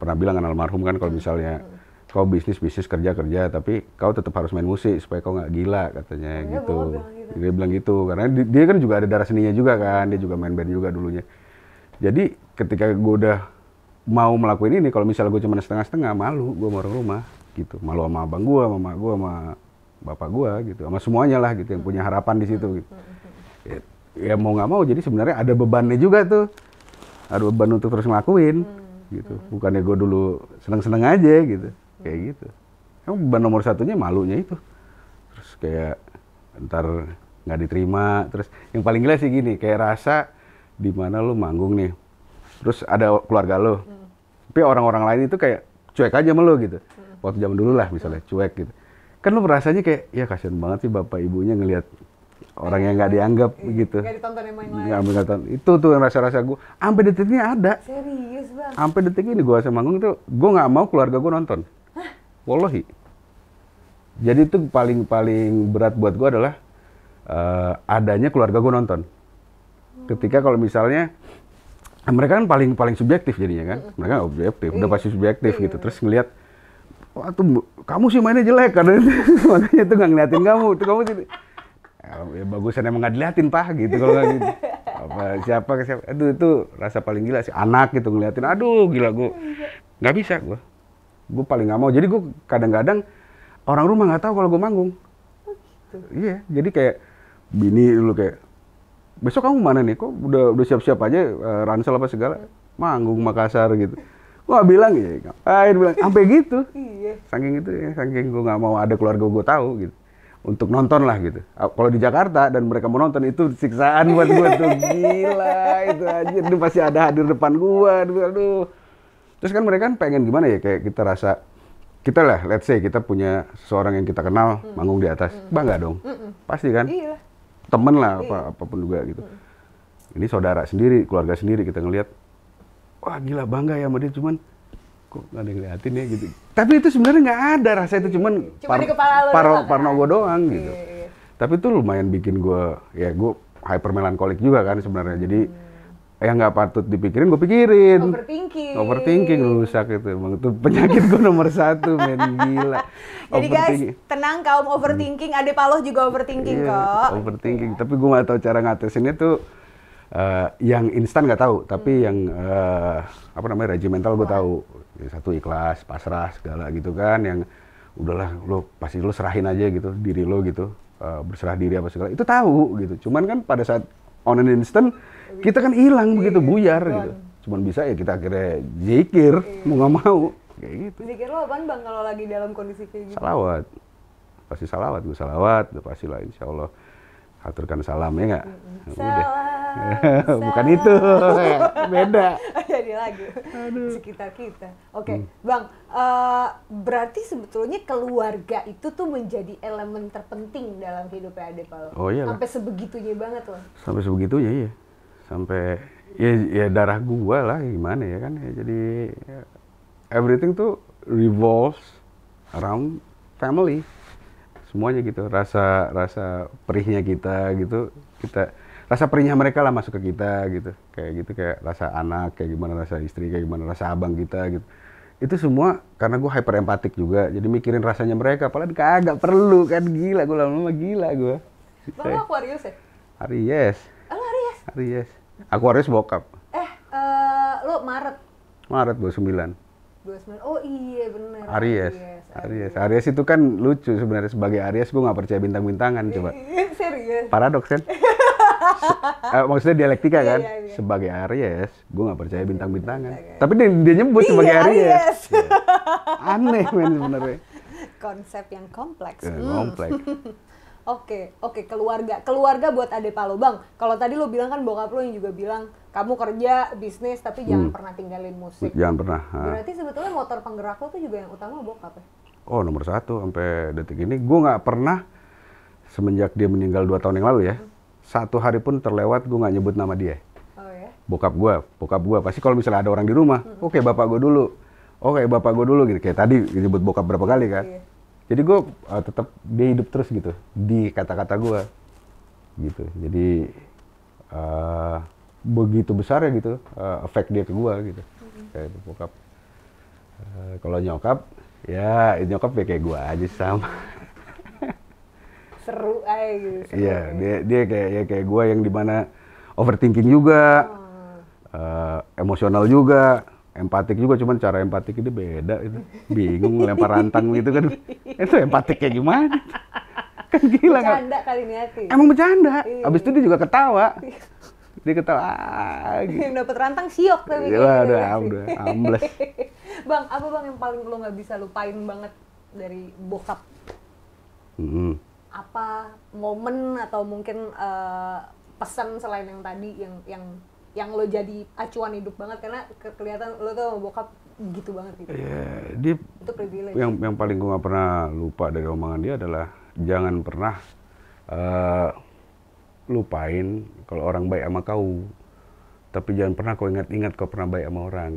pernah bilang kan almarhum kan, kalau misalnya kau bisnis kerja tapi kau tetap harus main musik supaya kau nggak gila katanya gitu. Dia bilang gitu karena dia kan juga ada darah seninya juga kan, dia juga main band juga dulunya. Jadi ketika gue udah mau melakukan ini, kalau misalnya gue cuma setengah-setengah, malu gue sama orang rumah gitu, malu sama abang gue, sama mak gue, sama bapak gue gitu, sama semuanya lah gitu yang punya harapan di situ gitu. Ya mau nggak mau, jadi sebenarnya ada bebannya juga tuh, ada beban untuk terus ngelakuin gitu. Bukannya gue dulu seneng-seneng aja gitu, kayak gitu. Emang beban nomor satunya malunya itu. Terus kayak ntar nggak diterima. Terus yang paling gila sih gini, kayak rasa di mana lu manggung nih, terus ada keluarga lo, tapi orang-orang lain itu kayak cuek aja sama lo gitu. Waktu zaman dulu lah misalnya cuek gitu. Kan lu rasanya kayak, ya kasihan banget sih bapak ibunya ngelihat orang yang nggak dianggap gitu.
Nggak ditonton yang main lain.
Nggak ditonton. Itu tuh yang rasa-rasa gue, sampai detik ini ada.
Serius bang?
Sampai detik ini gue asal manggung itu, gue nggak mau keluarga gue nonton. Wallahi. Jadi itu paling berat buat gue adalah adanya keluarga gue nonton. Ketika kalau misalnya mereka kan paling subjektif jadinya kan, mereka nggak objektif, udah pasti subjektif gitu. Terus ngelihat, wah tuh kamu sih mainnya jelek karena makanya tuh nggak ngeliatin kamu, tuh kamu sih. Ya bagusan emang nggak diliatin pak gitu kalau nggak gitu. Apa siapa, aduh itu rasa paling gila sih anak gitu ngeliatin, aduh gila gue nggak bisa gue paling nggak mau. Jadi gue kadang-kadang orang rumah nggak tahu kalau gue manggung. Iya, jadi kayak bini dulu kayak, besok kamu mana nih? Kok udah siap-siap aja ransel apa segala? Manggung Makassar gitu. Gua bilang ya, ngapain bilang sampai gitu. Iya. Saking itu ya, saking gua nggak mau ada keluarga gua tahu gitu. Untuk nonton lah gitu. Kalau di Jakarta dan mereka mau nonton itu siksaan buat gua tuh, gila itu aja. Itu pasti ada hadir depan gua, aduh. Terus kan mereka kan pengen gimana ya, kayak kita rasa kita lah, let's say kita punya seseorang yang kita kenal manggung di atas, bangga dong. Pasti kan? Iya. Temen lah, apapun juga gitu. Ini saudara sendiri, keluarga sendiri kita ngelihat, wah gila bangga ya sama dia, cuman kok nggak ada yang ngeliatin ya gitu. Tapi itu sebenarnya nggak ada rasa itu, cuman
di kepala lo
parno gue doang gitu. Tapi itu lumayan bikin gue, ya gue hyper melankolik juga kan sebenarnya. Jadi yang nggak patut dipikirin gue pikirin. Overthinking rusak itu, emang itu penyakit gue nomor 1 men, gila.
Jadi guys, tenang kaum overthinking, Ade Paloh juga overthinking kok.
Overthinking, tapi gue nggak tahu cara ngatasinnya tuh. Yang instan nggak tahu, tapi yang apa namanya regimental gue tahu. Satu ikhlas, pasrah segala gitu kan, yang udahlah lo pasti lo serahin aja gitu diri lo gitu, berserah diri apa segala itu tahu gitu. Cuman kan pada saat on an instant kita kan hilang begitu, buyar gitu. Cuman bisa ya kita akhirnya zikir, mau nggak mau kayak gitu.
Zikir lo apaan bang kalau lagi dalam kondisi kayak gitu?
Salawat, pasti salawat, gue salawat, udah pasti lah insya Allah. Aturkan salam ya nggak?
Salam.
Bukan itu, beda.
Jadi lagu sekitar kita. Oke, Bang, berarti sebetulnya keluarga itu tuh menjadi elemen terpenting dalam hidupnya Ade Paloh.
Oh iya.
Sampai sebegitunya banget loh.
Sampai sebegitunya iya. Sampai ya darah gua lah gimana ya kan ya, jadi ya, everything tuh revolves around family. Semuanya gitu, rasa perihnya kita gitu, rasa perihnya mereka lah masuk ke kita gitu, kayak rasa anak, kayak gimana rasa istri, kayak gimana rasa abang kita gitu. Itu semua karena gue hyper empatik juga, jadi mikirin rasanya mereka, padahal kagak perlu kan, gila gue lama-lama gila gue.
Bang, lo Aquarius ya?
Aries.
Oh, Aries?
Aries. Aquarius bokap.
Lo Maret?
Maret 29.
29. Oh iya bener.
Aries itu kan lucu sebenarnya, sebagai Aries gue nggak percaya bintang-bintangan coba.
Serius?
Paradoks kan? Maksudnya dialektika kan?
Iya.
Sebagai Aries gue nggak percaya bintang-bintangan. Tapi dia nyebut sebagai Aries. Ya. Aneh men sebenarnya.
Konsep yang kompleks.
Kompleks.
Oke, keluarga buat Ade Paloh. Bang, kalau tadi lo bilang kan bokap lo yang juga bilang kamu kerja, bisnis, tapi jangan pernah tinggalin musik.
Jangan pernah.
Berarti sebetulnya motor penggerak lo tuh juga yang utama bokap ya?
Oh, nomor 1 sampai detik ini. Gue nggak pernah, semenjak dia meninggal 2 tahun yang lalu ya, 1 hari pun terlewat gue nggak nyebut nama dia.
Oh ya?
Bokap gue. Pasti kalau misalnya ada orang di rumah, oke bapak gue dulu. Oke bapak gue dulu gitu. Kayak tadi nyebut bokap berapa kali kan. Iya. Jadi gue tetap dia hidup terus gitu di kata-kata gue gitu. Jadi begitu besar ya gitu efek dia ke gue gitu. Kayak bokap. Kalau nyokap ya kayak gue aja sama.
Seru aja gitu.
Iya, dia kayak gue yang dimana overthinking juga, emosional juga. Empatik juga, cuman cara empatik ini beda itu. Bingung lempar rantang gitu kan. Itu empatik kayak gimana? Kan gila kan?
Bercanda kali niati.
Emang bercanda. Iya. Abis itu dia juga ketawa. Dia ketawa, gitu.
Yang dapet rantang siok tapi
Ya,
kayaknya.
udah, ambles.
Bang, apa bang yang paling lo nggak bisa lupain banget dari bokap? Apa momen atau mungkin pesan selain yang tadi yang lo jadi acuan hidup banget karena kelihatan lo tuh sama bokap gitu banget gitu.
Ya, dia
Itu privilege.
yang paling gue nggak pernah lupa dari omongan dia adalah jangan pernah lupain kalau orang baik sama kau, tapi jangan pernah kau ingat-ingat kau pernah baik sama orang,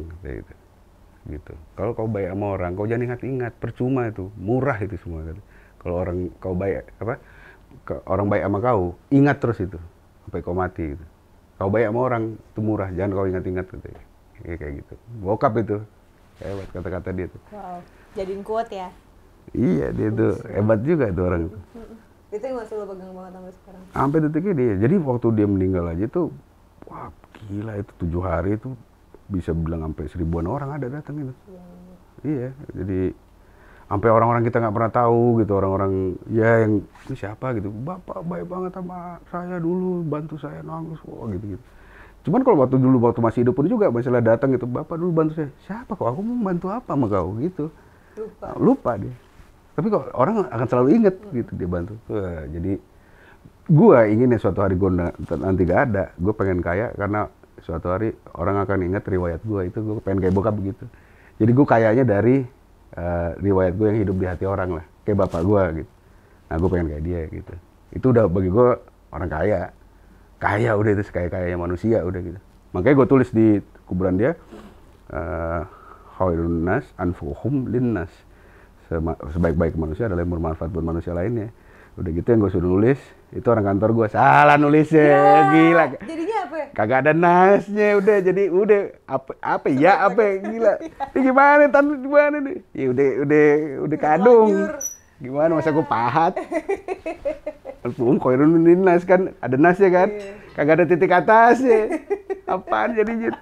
gitu. Kalau kau baik sama orang, kau jangan ingat-ingat, percuma itu, murah itu semua. Kalau orang kau baik orang baik sama kau, ingat terus itu sampai kau mati. Gitu. Kau baik sama orang itu murah, jangan kau ingat-ingat gitu. Kayak gitu. Bokap itu hebat kata-kata dia tuh.
Wow, jadiin quote ya.
Iya dia tuh hebat juga tuh orang itu.
Itu yang masih lo pegang banget sampai sekarang.
Sampai detik ini, jadi waktu dia meninggal aja tuh, wah gila itu 7 hari itu bisa bilang sampai 1000-an orang ada datang itu. Iya, jadi sampai orang-orang kita nggak pernah tahu gitu, orang-orang ya yang ini siapa gitu, bapak baik banget sama saya dulu, bantu saya nangis, wah gitu-gitu. Cuman kalau waktu masih hidup pun juga masalah datang gitu, bapak dulu bantu saya, siapa kok aku mau bantu apa sama kau gitu. Lupa dia. Tapi kok orang akan selalu inget gitu dia bantu. Wah, jadi gua ingin ya suatu hari gua nanti gak ada, gua pengen kaya karena suatu hari orang akan ingat riwayat gua itu, gua pengen kayak bokap begitu. Jadi gua kayaknya dari riwayat gua yang hidup di hati orang lah, kayak bapak gua gitu. Nah gua pengen kayak dia gitu. Itu udah bagi gua orang kaya. Kaya udah itu sekaya-kayanya manusia udah gitu. Makanya gua tulis di kuburan dia khairun nas anfuhum linnas. Sebaik-baik manusia adalah yang bermanfaat buat manusia lainnya. Udah gitu yang gue suruh nulis, itu orang kantor gue salah nulisnya, gila.
Jadinya apa ya?
Kagak ada nasnya, udah jadi apa gila. Ini gimana tante gimana nih? Ya udah kadung. Gimana masa gue pahat? Khairun linnas kan ada nasnya kan? Kagak ada titik atasnya. Apaan jadinya?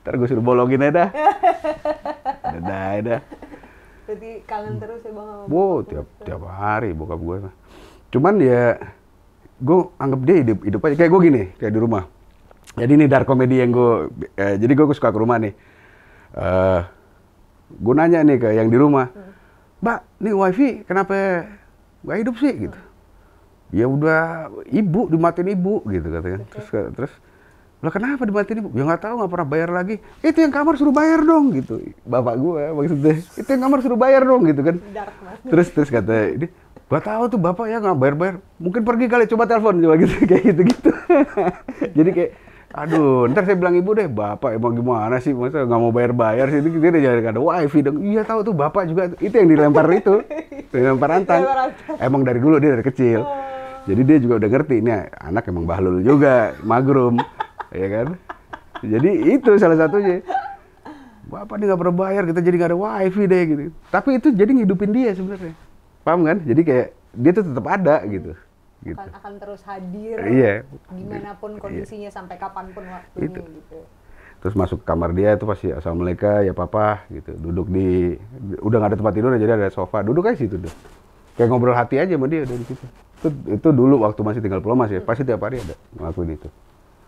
Ntar gue suruh bolongin aja dah. Dah.
Berarti kangen terus ya bang sama
Wow, tiap hari bokap gue. Cuman ya, gue anggap dia hidup aja. Kayak gue gini, kayak di rumah. Jadi ini dark comedy yang jadi gue suka ke rumah nih. Gue nanya nih ke yang di rumah, Mbak, nih wifi kenapa gak hidup sih gitu? Ya udah ibu dimatiin ibu gitu katanya. Terus lah kenapa dimatiin ibu? Ya nggak tahu, nggak pernah bayar lagi. Itu yang kamar suruh bayar dong gitu. Bapak gue maksudnya. Itu yang kamar suruh bayar dong gitu kan. Terus kata ini, gak tahu tuh bapak ya nggak bayar. Mungkin pergi kali, coba telepon coba gitu kayak gitu. Jadi kayak, aduh, ntar saya bilang ibu deh, bapak emang gimana sih, masa nggak mau bayar sih? Itu dia udah ada wifi dong. Iya tahu tuh bapak juga. Itu yang dilempar itu, dilempar rantang. Emang dari dulu dia dari kecil. Jadi dia juga udah ngerti, ini anak emang bahlul juga, magrum. Ya kan, jadi itu salah satunya. Bapak dia nggak pernah bayar, kita jadi nggak ada wifi deh gitu. Tapi itu jadi ngidupin dia sebenarnya, paham kan? Jadi kayak dia tuh tetap ada gitu.
Akan terus hadir.
Iya.
Gimana pun kondisinya sampai kapanpun waktunya
itu.
gitu.
Terus masuk kamar dia itu pasti assalamualaikum ya papa gitu. Duduk udah nggak ada tempat tidur jadi ada sofa, duduk aja situ deh. Kayak ngobrol hati aja sama dia dari situ. Itu dulu waktu masih tinggal Pulau Mas ya, pasti tiap hari ada ngelakuin itu.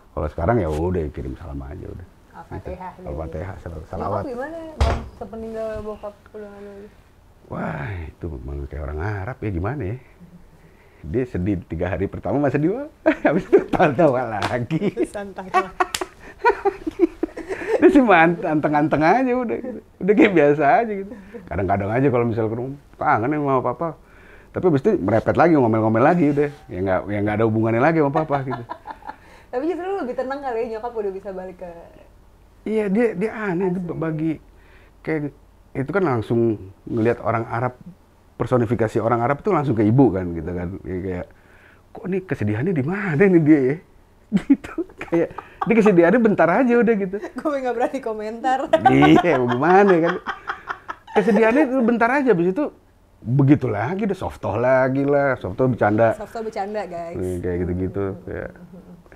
Kalau sekarang ya udah kirim salam aja udah.
Al-Fatihah.
Al-Fatihah,
Bokap
salawat.
gimana bang sepeninggal bokap udah nggak ada?
Wah itu memang kayak orang Arab ya, gimana ya. Dia sedih 3 hari pertama masih sedih, habis itu tawa lagi.
Santai lah.
Dia cuma anteng-anteng aja udah gitu. Udah kayak biasa aja gitu. Kadang-kadang aja kalau misal ke rumah, kangen sama papa. Tapi habis itu merepet lagi, ngomel-ngomel lagi udah. Ya nggak ada hubungannya lagi sama papa gitu.
Tapi justru lu lebih tenang kali ya nyokap udah bisa balik ke...
Iya dia aneh itu bagi kayak itu kan langsung ngelihat orang Arab, personifikasi orang Arab itu langsung ke ibu kan gitu kan. Kayak kok nih kesedihannya di mana nih dia ya? Gitu. Kayak dia kesedihannya bentar aja udah gitu.
Gue nggak berani komentar.
Iya gimana kan. Kesedihannya itu bentar aja, habis itu begitu lagi deh, softoh lagi lah, softoh bercanda.
Softoh bercanda guys.
Kayak gitu-gitu. Kayak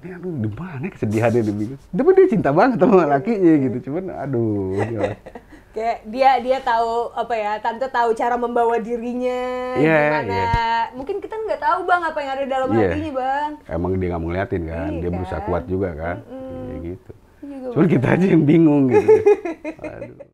ini aduh di mana kesedihannya dia. Tapi dia cinta banget sama lakinya gitu. Cuman aduh.
Kayak dia tahu apa ya, tante tahu cara membawa dirinya gimana. Mungkin kita nggak tahu bang apa yang ada dalam hatinya bang.
Emang dia nggak mau ngeliatin kan, dia
kan?
berusaha kuat juga kan, ya gitu. Cuman kita aja yang bingung gitu. Aduh.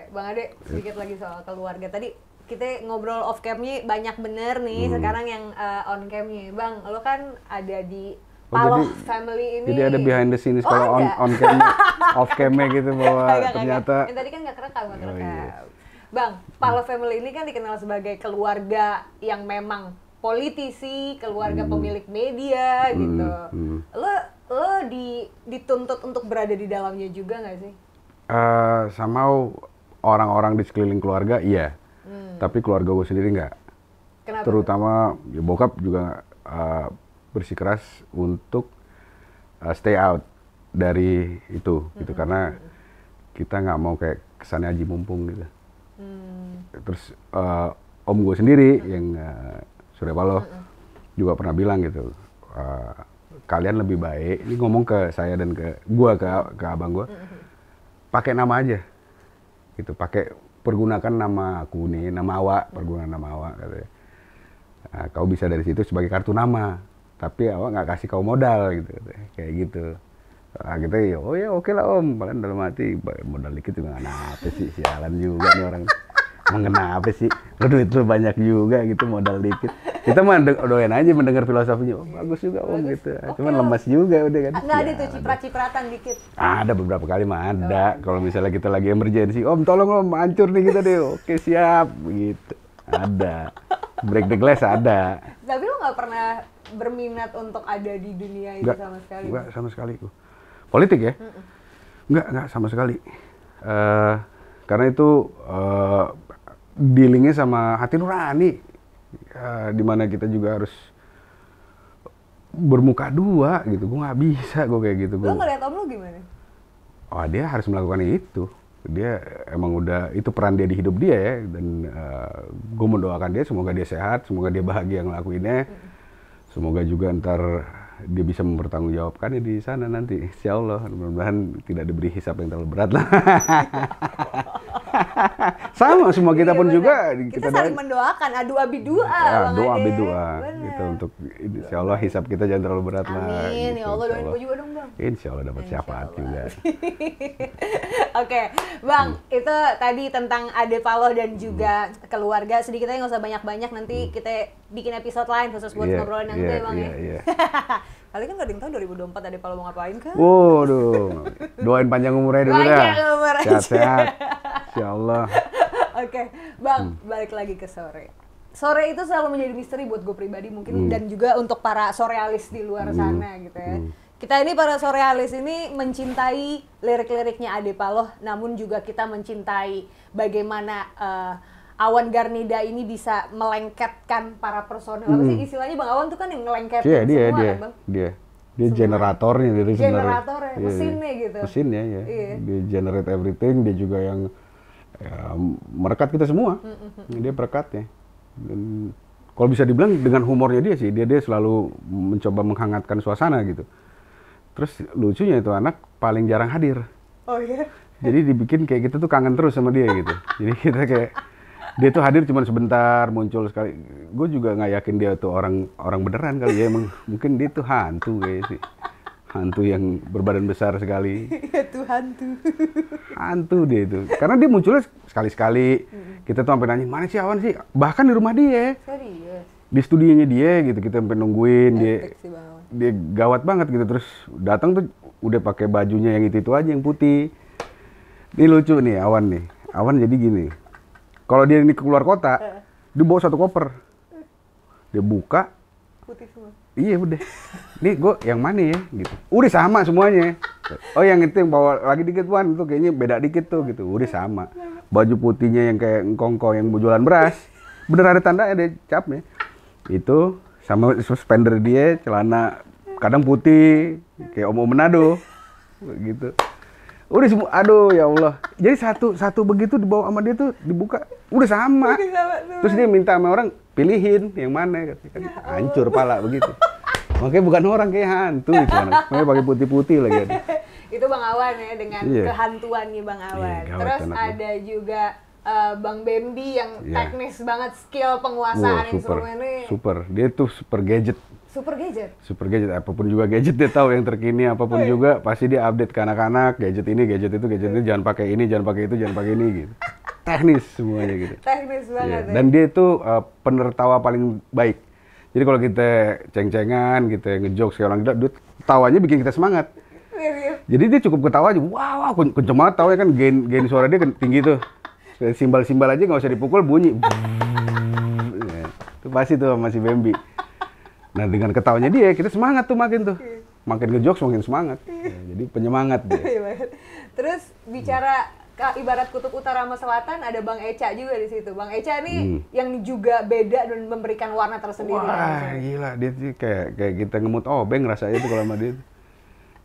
Bang Ade, sedikit lagi soal keluarga. Tadi kita ngobrol off cam-nya banyak bener nih, sekarang yang on cam-nya. Bang, lo kan ada di Paloh family ini.
Jadi ada behind the scenes kalau on cam, off cam-nya gitu bahwa ternyata.
Yang tadi kan nggak kerekam. Bang, Paloh family ini kan dikenal sebagai keluarga yang memang politisi, keluarga pemilik media gitu. Lo dituntut untuk berada di dalamnya juga nggak sih?
Somehow orang-orang di sekeliling keluarga iya, tapi keluarga gue sendiri nggak.
Kenapa?
Terutama ya, bokap juga bersikeras untuk stay out dari itu gitu karena kita nggak mau kayak kesannya aji mumpung gitu. Terus om gue sendiri yang Surya Paloh juga pernah bilang gitu, kalian lebih baik, ini ngomong ke saya dan ke abang gue, pakai nama aja gitu, pergunakan nama aku nih, nama awak, pergunakan nama awak katanya. Nah, kau bisa dari situ sebagai kartu nama, tapi awak nggak kasih kau modal gitu, kayak gitu. Nah, kita oh ya oke lah om, paling dalam hati modal dikit juga nggak apa sih, sialan juga nih orang. Mengenapa sih, lo duit lo banyak juga gitu, modal dikit. Kita mah doyan aja mendengar filosofinya, oh bagus juga om gitu. Cuman lemas juga udah kan.
Nggak ada tuh ciprat-cipratan dikit?
Ada beberapa kali mah ada. Kalau misalnya kita lagi emergency, om tolong om, hancur nih kita deh. Oke siap, gitu. Ada. Break the glass ada.
Tapi lo nggak pernah berminat untuk ada di dunia itu sama sekali?
Enggak sama sekali. Politik ya? Enggak sama sekali. Karena itu dealingnya sama hati nurani, di mana kita juga harus bermuka dua gitu. Gue nggak bisa gue kayak gitu.
Lo ngeliat om lo gimana?
Oh dia harus melakukan itu. Dia emang udah itu peran dia di hidup dia ya. Dan gue mendoakan dia, semoga dia sehat, semoga dia bahagia ngelakuinnya. Semoga juga ntar dia bisa mempertanggungjawabkannya di sana nanti. Insya Allah, mudah-mudahan tidak diberi hisab yang terlalu berat lah. Sama semua kita pun juga
kita saling mendoakan, adu abi doa
ya, doa abi doa gitu untuk insya Allah hisab kita jangan terlalu berat lah.
Amin,
gitu,
ya Allah doain gue juga dong bang.
Insya Allah dapat syafaat juga.
Oke, bang, itu tadi tentang Ade Paloh dan juga keluarga. Sedikit aja nggak usah banyak-banyak, nanti kita bikin episode lain khusus buat ngobrolin yang itu ya bang ya. Kali kan nggak ada yang tahu 2024 Ade Paloh mau ngapain kan?
Waduh, doain panjang umurnya dulu dah. Sehat-sehat. Ya Allah.
Oke, bang, balik lagi ke sore. Sore itu selalu menjadi misteri buat gue pribadi mungkin dan juga untuk para sorealis di luar sana gitu ya. Kita ini para sorealis ini mencintai lirik-liriknya Ade Paloh, namun juga kita mencintai bagaimana Awan Garnida ini bisa melengketkan para personel. Apa sih istilahnya Bang Awan tuh kan yang ngelengketin semua kan Bang?
Dia generatornya dari sebenarnya.
Generatornya, mesinnya gitu.
Mesinnya ya. Dia generate everything, dia juga yang merekat kita semua. Dia perekatnya. Dan kalau bisa dibilang dengan humornya dia sih, dia selalu mencoba menghangatkan suasana gitu. Terus lucunya itu anak paling jarang hadir.
Oh iya.
Jadi dibikin kayak gitu tuh kangen terus sama dia gitu. Jadi kita kayak dia tuh hadir cuma sebentar, muncul sekali. Gue juga nggak yakin dia tuh orang beneran kali ya. Emang mungkin dia tuh hantu kayak sih. Hantu yang berbadan besar sekali.
Iya tuh hantu.
Hantu dia itu. Karena dia munculnya sekali-sekali. Kita tuh sampai nanya, mana sih Awan sih? Bahkan di rumah dia.
Serius?
Di studionya dia gitu, kita sampai nungguin. Dia gawat banget gitu. Terus datang tuh udah pakai bajunya yang itu aja, yang putih. Ini lucu nih Awan nih. Awan jadi gini. Kalau dia ini keluar kota, dia bawa satu koper. Dia buka. Putih semua. Iya udah. Nih gue yang mana ya gitu. Udah sama semuanya. Oh yang itu yang bawa lagi dikit Wan, itu kayaknya beda dikit tuh gitu. Udah sama. Baju putihnya yang kayak engkongko yang jualan beras. Bener ada tandanya deh capnya. Itu sama suspender dia, celana kadang putih kayak Om Manado gitu. Udah semua, aduh ya Allah. Jadi satu begitu dibawa sama dia tuh dibuka, udah sama. Terus dia minta sama orang pilihin yang mana, katanya hancur pala begitu. Makanya bukan orang kayak hantu itu anak. Makanya pakai putih-putih lagi.
Itu Bang Awan ya, dengan kehantuannya Bang Awan. Terus ada juga Bang Bambi yang teknis banget, skill penguasaan instrumennya.
Super, dia tuh super gadget.
Super gadget?
Super gadget, apapun juga gadget dia tahu yang terkini, apapun juga pasti dia update ke anak-anak, gadget ini, gadget itu, jangan pakai ini, jangan pakai itu, jangan pakai ini gitu. Teknis semuanya gitu.
Teknis banget ya.
Dan dia itu penertawa paling baik. Jadi kalau kita ceng-cengan, kita ngejokes kayak orang gila, dia tawanya bikin kita semangat. Jadi dia cukup ketawa aja, wow, kenceng banget tawanya kan, gain suara dia tinggi tuh. Simbal-simbal aja nggak usah dipukul, bunyi. Itu pasti tuh masih Bambi. Nah dengan ketawanya dia, kita semangat tuh makin tuh. Makin ngejokes makin semangat. Jadi penyemangat dia.
Terus bicara ibarat kutub utara sama selatan, ada Bang Echa juga di situ. Bang Echa nih yang juga beda dan memberikan warna tersendiri.
Wah gila, dia tuh kayak kita ngemut obeng rasanya tuh kalau sama dia.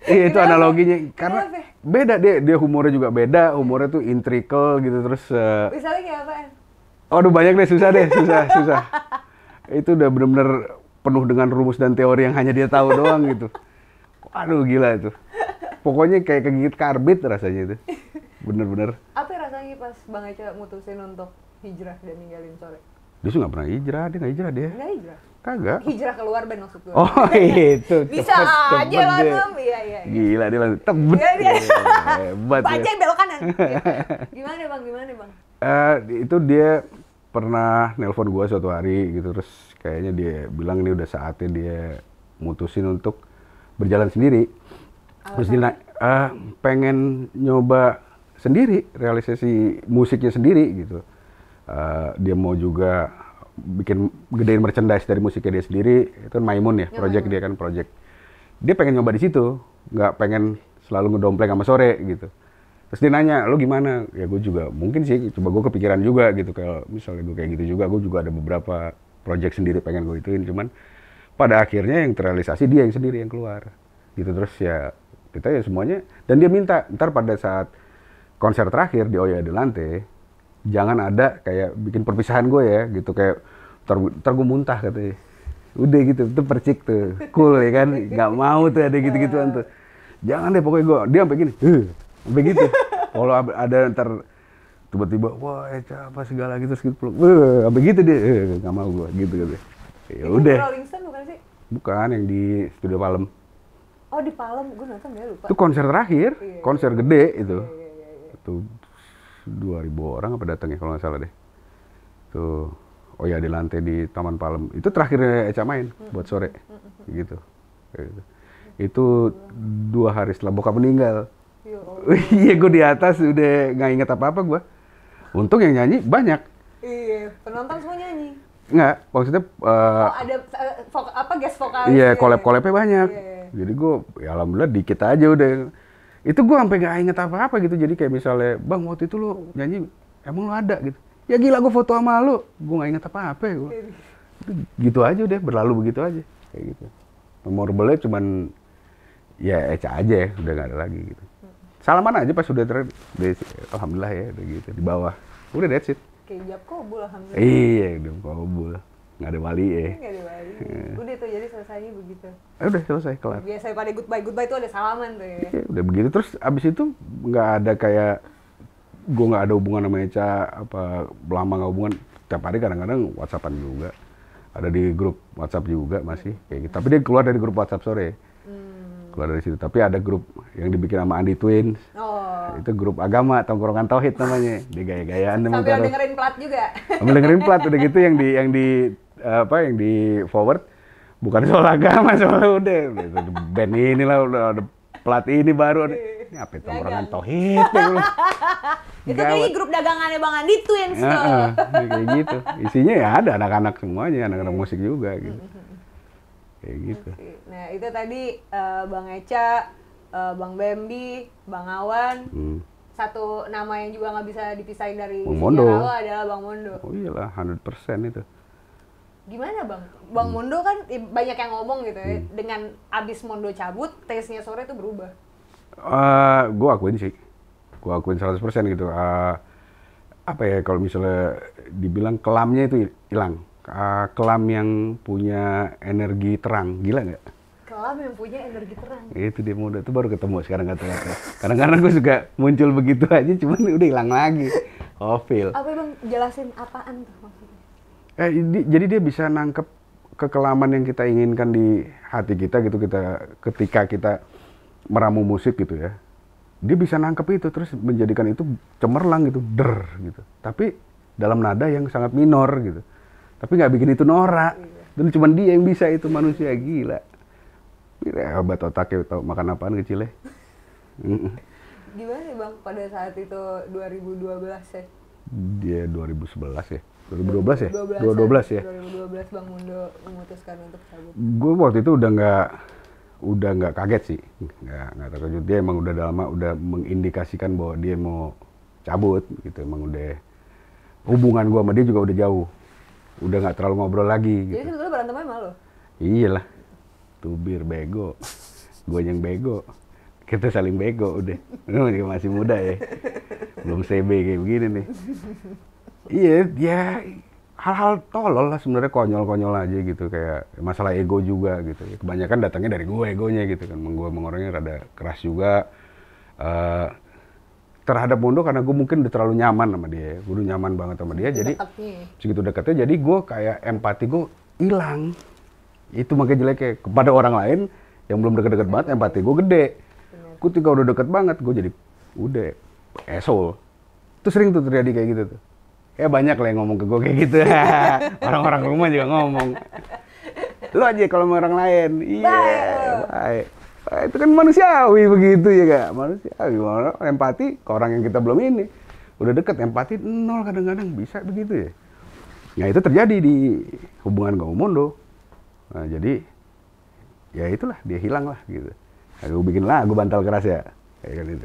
Iya itu analoginya, karena beda dia humornya juga beda, humornya tuh intrikel gitu terus.
Misalnya kayak apaan?
Aduh banyak deh, susah. Itu udah bener-bener penuh dengan rumus dan teori yang hanya dia tahu doang gitu. Aduh gila itu. Pokoknya kayak kegigit karbit rasanya itu. Bener-bener.
Apa rasanya pas Bang Echa mutusin untuk hijrah dan ninggalin Sore?
Dia tuh nggak pernah hijrah, dia. Nggak hijrah? Kagak.
Hijrah keluar band maksud gue.
Oh itu.
Bisa aja lah, iya.
Gila dia langsung tebet. Hebat ya.
Bajai belok kanan. Gimana bang?
Itu dia pernah nelpon gua suatu hari gitu, terus kayaknya dia bilang ini udah saatnya dia mutusin untuk berjalan sendiri. Terus dia pengen nyoba sendiri, realisasi musiknya sendiri gitu. Dia mau juga bikin gedein merchandise dari musiknya dia sendiri. Itu kan Maimun ya, project dia kan project. Dia pengen nyoba di situ, nggak pengen selalu ngedompleng sama Sore gitu. Terus dia nanya, lo gimana? Ya gue juga mungkin sih, coba gue kepikiran juga gitu. Kalau misalnya gue kayak gitu juga, gue juga ada beberapa project sendiri pengen gue ituin. Cuman pada akhirnya yang terrealisasi dia yang sendiri yang keluar. Gitu terus ya kita ya semuanya. Dan dia minta, ntar pada saat konser terakhir di Oya Adelante, jangan ada kayak bikin perpisahan gue ya gitu, kayak ntar gue muntah katanya. Udah gitu, itu percik tuh, cool ya kan, nggak mau tuh ada gitu-gituan tuh. Jangan deh pokoknya gue, dia sampai gini, sampai gitu. Kalau ada ntar tiba-tiba, wah Echa apa segala gitu, sampai gitu dia, nggak mau gue gitu. Ya udah.
Rolling Stone bukan sih?
Bukan, yang di Studio Palem.
Oh di Palem, gue nonton ya lupa.
Itu konser terakhir, konser gede itu. Itu 2.000 orang apa datang ya kalau nggak salah deh. Tuh, Oya Adelante di Taman Palem. Itu terakhirnya Echa main buat Sore, gitu. Itu 2 hari setelah bokap meninggal. Iya, gue di atas udah nggak inget apa-apa gue. Untung yang nyanyi banyak.
Iya, penonton semua nyanyi.
Nggak, maksudnya.
Ada guest vokalis.
Iya, collab-collabnya banyak. Jadi gue, ya alhamdulillah dikit aja udah. Itu gue sampai nggak inget apa-apa gitu. Jadi kayak misalnya, bang waktu itu lo nyanyi, emang lo ada gitu. Ya gila gue foto sama lo, gue nggak inget apa-apa ya gue. Gitu aja udah, berlalu begitu aja. Kayak gitu. Memorable-nya cuman, ya Echa aja ya, udah nggak ada lagi gitu. Salaman aja pas udah alhamdulillah ya, udah gitu, di bawah. Udah that's it.
Kayak ijab kabul alhamdulillah.
Iya, udah kabul. Nggak ada wali ya.
Nggak ada wali. Udah tuh, jadi selesainya begitu.
Udah selesai, kelar.
Biasanya pada goodbye tuh ada salaman tuh ya.
Ya, udah begitu, terus abis itu nggak ada kayak, gue nggak ada hubungan sama Echa, apa lama nggak hubungan. Tiap hari kadang-kadang WhatsAppan juga. Ada di grup WhatsApp juga masih, kayak gitu. Tapi dia keluar dari grup WhatsApp Sore. Keluar dari situ. Tapi ada grup yang dibikin sama Andi Twins. Itu grup agama, tongkrongan tauhid namanya. Dia gaya-gayaan.
Sambil dengerin plat juga.
Sambil dengerin plat, udah gitu yang di forward bukan soal agama, soal udah band inilah, udah ada plat ini baru ada. Ini apa itu, tongkrongan tauhid ya.
Itu kayaknya grup dagangannya Bang Andi Twins tuh.
Kayak gitu. Isinya ya ada anak-anak semuanya, anak-anak musik juga gitu. Kayak gitu.
Nah itu tadi Bang Echa, Bang Bambi, Bang Awan. Satu nama yang juga nggak bisa dipisahin dari
Bang Mondo
adalah Bang Mondo.
Oh iyalah, 100% itu.
Gimana Bang? Bang Mondo kan banyak yang ngomong gitu ya, dengan abis Mondo cabut, taste-nya Sore itu berubah.
Gue akuin sih. Gue akuin 100% gitu. Apa ya, kalau misalnya dibilang kelamnya itu hilang. Kelam yang punya energi terang, gila nggak?
Kelam malam yang punya energi terang.
Itu dia muda, itu baru ketemu sekarang kata-kata. Kadang-kadang gue suka muncul begitu aja, cuman udah hilang lagi. Hafil.
Apa Bang, jelasin apaan tuh maksudnya?
Jadi dia bisa nangkep kekelaman yang kita inginkan di hati kita gitu, ketika kita meramu musik gitu ya. Dia bisa nangkep itu, terus menjadikan itu cemerlang gitu, gitu. Tapi dalam nada yang sangat minor gitu. Tapi nggak bikin itu norak. Dan cuma dia yang bisa itu, manusia gila. Hebat otaknya, tau makan apaan kecilnya.
Gimana sih Bang pada saat itu 2012 ya?
Dia 2011 ya? 2012 ya?
2012
ya?
2012 Bang Mundo memutuskan untuk cabut.
Gue waktu itu udah nggak kaget sih, nggak terkejut. Dia emang udah lama udah mengindikasikan bahwa dia mau cabut gitu. Emang udah hubungan gue sama dia juga udah jauh, udah nggak terlalu ngobrol lagi.
Jadi
Gitu.
sebetulnya berantemnya sama lo?
Iyalah, tubir bego, gue yang bego, kita saling bego udah. Masih muda ya, belum CB kayak begini nih. Iya, ya hal-hal tolol lah sebenarnya, konyol-konyol aja gitu, kayak masalah ego juga gitu. Kebanyakan datangnya dari gue, egonya gitu kan. Gue emang orangnya rada keras juga terhadap Mondo, karena gue mungkin udah terlalu nyaman sama dia. Gue udah nyaman banget sama dia, jadi segitu dekatnya, jadi gue kayak empati gue hilang. Itu makanya jeleknya kepada orang lain yang belum deket-deket banget, empati gue gede. Ketika udah deket banget, gue jadi udah asshole. Itu sering tuh terjadi kayak gitu tuh. Ya banyak lah yang ngomong ke gue kayak gitu. Orang-orang rumah juga ngomong. Lu aja kalau sama orang lain. Iya, baik. Itu kan manusiawi begitu ya Kak. Manusiawi. Empati ke orang yang kita belum ini. Udah deket, empati nol kadang-kadang, bisa begitu ya. Nah itu terjadi di hubungan gue sama Mondo. Nah jadi, ya itulah, dia hilang lah gitu. Nah, gue bikin lagu bantal keras ya. Kayak gitu.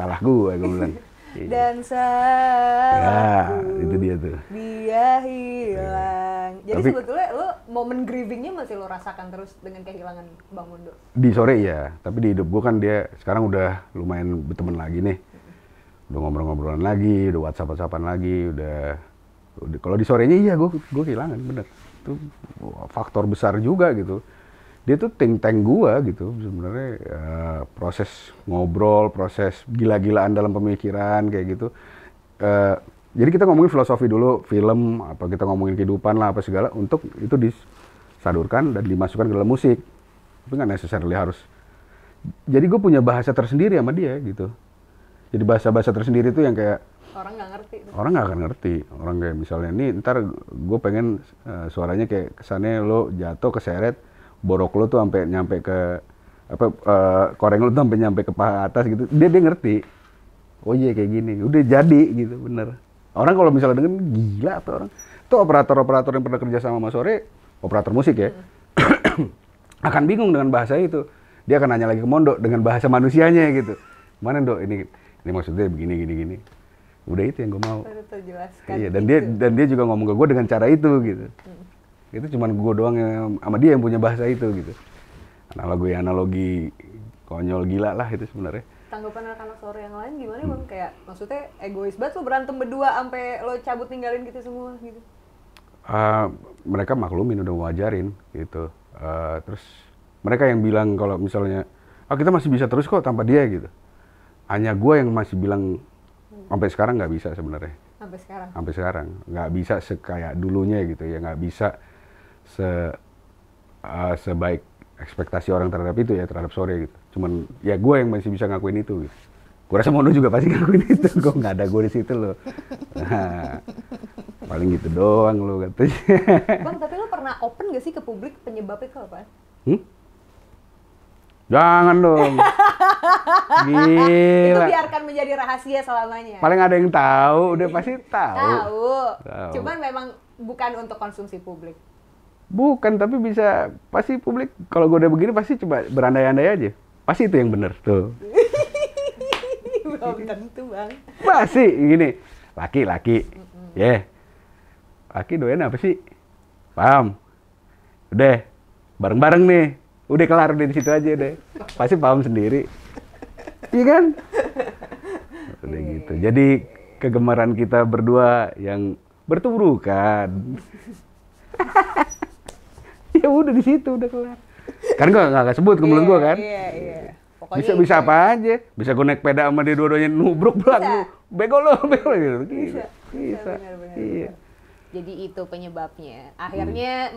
Salah gue bilang.
Dan salahku,
ya, itu dia tuh.
Dia hilang. Jadi tapi, sebetulnya lo momen grievingnya masih lo rasakan terus dengan kehilangan Bang Mondo?
Di sore ya, tapi di hidup gue kan dia sekarang udah lumayan berteman lagi nih. Udah ngobrol-ngobrolan lagi, udah WhatsApp-WhatsAppan lagi, udah kalau di sorenya iya gue kehilangan, bener. Itu faktor besar juga gitu. Dia tuh think tank gua gitu sebenarnya, proses ngobrol, proses gila-gilaan dalam pemikiran kayak gitu. Jadi kita ngomongin filosofi dulu, film, apa kita ngomongin kehidupan lah apa segala, untuk itu disadurkan dan dimasukkan ke dalam musik. Tapi nggak necessarily harus. Jadi gue punya bahasa tersendiri sama dia gitu. Jadi bahasa tersendiri itu yang kayak
orang nggak ngerti.
Orang nggak akan ngerti. Orang kayak misalnya nih, ntar gue pengen suaranya kayak kesannya lo jatuh keseret, borok lo tuh sampai nyampe ke koreng lo tuh sampai nyampe ke paha atas gitu. Dia ngerti. Oh iya kayak gini. Udah jadi gitu, bener. Orang kalau misalnya dengan gila atau orang itu operator yang pernah kerja sama Mas Sore, operator musik ya, akan bingung dengan bahasa itu. Dia akan nanya lagi ke Mondo dengan bahasa manusianya gitu. Mana Dok ini maksudnya begini. Udah itu yang gue mau. Iya, dan dia juga ngomong ke gue dengan cara itu gitu. Itu cuma gue doang yang sama dia yang punya bahasa itu gitu. Analogi konyol gila lah itu sebenarnya.
Tanggapan anak-anak Sore yang lain gimana Bang? Kayak maksudnya egois banget lo berantem berdua sampai lo cabut ninggalin kita semua gitu.
Mereka maklumin, udah wajarin gitu. Terus mereka yang bilang kalau misalnya kita masih bisa terus kok tanpa dia gitu. Hanya gue yang masih bilang sampai sekarang nggak bisa sebenarnya. Sampai sekarang nggak bisa sekayak dulunya gitu ya, nggak bisa sebaik ekspektasi orang terhadap itu ya, terhadap Sore gitu. Cuman ya gue yang masih bisa ngakuin itu gitu. Gue rasa Mondo juga pasti ngakuin itu. Gue nggak ada gue di situ loh. Nah, paling gitu doang lo katanya.
Bang, tapi lo pernah open gak sih ke publik penyebabnya itu apa?
Jangan dong. Gila.
Itu biarkan menjadi rahasia selamanya.
Paling ada yang tahu, udah pasti tahu.
Cuman memang bukan untuk konsumsi publik.
Bukan, tapi bisa, pasti publik kalau gue udah begini pasti coba berandai-andai aja. Pasti itu yang bener tuh.
Belum tentu Bang.
Pasti gini, laki. Laki doyan apa sih? Paham? Udah, bareng-bareng nih. Udah kelar di situ aja deh. Pasti paham sendiri. Iya kan? Udah gitu. Jadi kegemaran kita berdua yang bertuburukan. Ya udah di situ udah kelar. Kan gue nggak sebut ke mulut gue kan.
Iya.
Bisa apa aja. Bisa gue naik sepeda sama dia dua-duanya nubruk belang lu. Bego gitu.
Bisa. Benar.
Iya.
Jadi itu penyebabnya. Akhirnya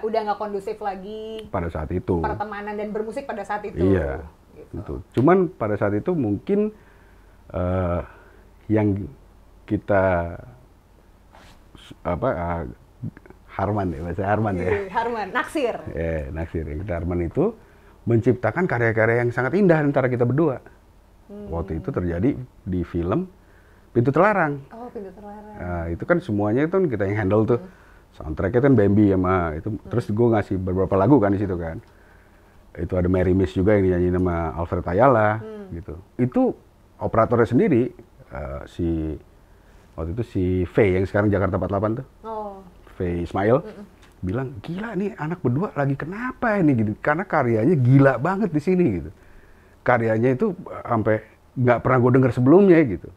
udah nggak kondusif lagi
pada saat itu.
Pertemanan dan bermusik pada saat itu.
Iya. Gitu. Cuman pada saat itu mungkin yang kita Harman ya, bahasa Harman ya.
Harman, naksir.
Naksir. Yang kita Harman itu menciptakan karya-karya yang sangat indah antara kita berdua. Waktu itu terjadi di film Pintu Terlarang.
Oh, Pintu Terlarang.
Nah, itu kan semuanya itu kita yang handle tuh. Soundtracknya kan Bambi sama itu. Terus gue ngasih beberapa lagu kan di situ kan. Itu ada Mary Miss juga yang dinyanyi sama Alfred Ayala gitu. Itu operatornya sendiri waktu itu si Faye yang sekarang Jakarta 48 tuh.
Oh.
Faye Ismail bilang, "Gila nih anak berdua lagi kenapa ini gitu." Karena karyanya gila banget di sini gitu. Karyanya itu sampai nggak pernah gue denger sebelumnya gitu.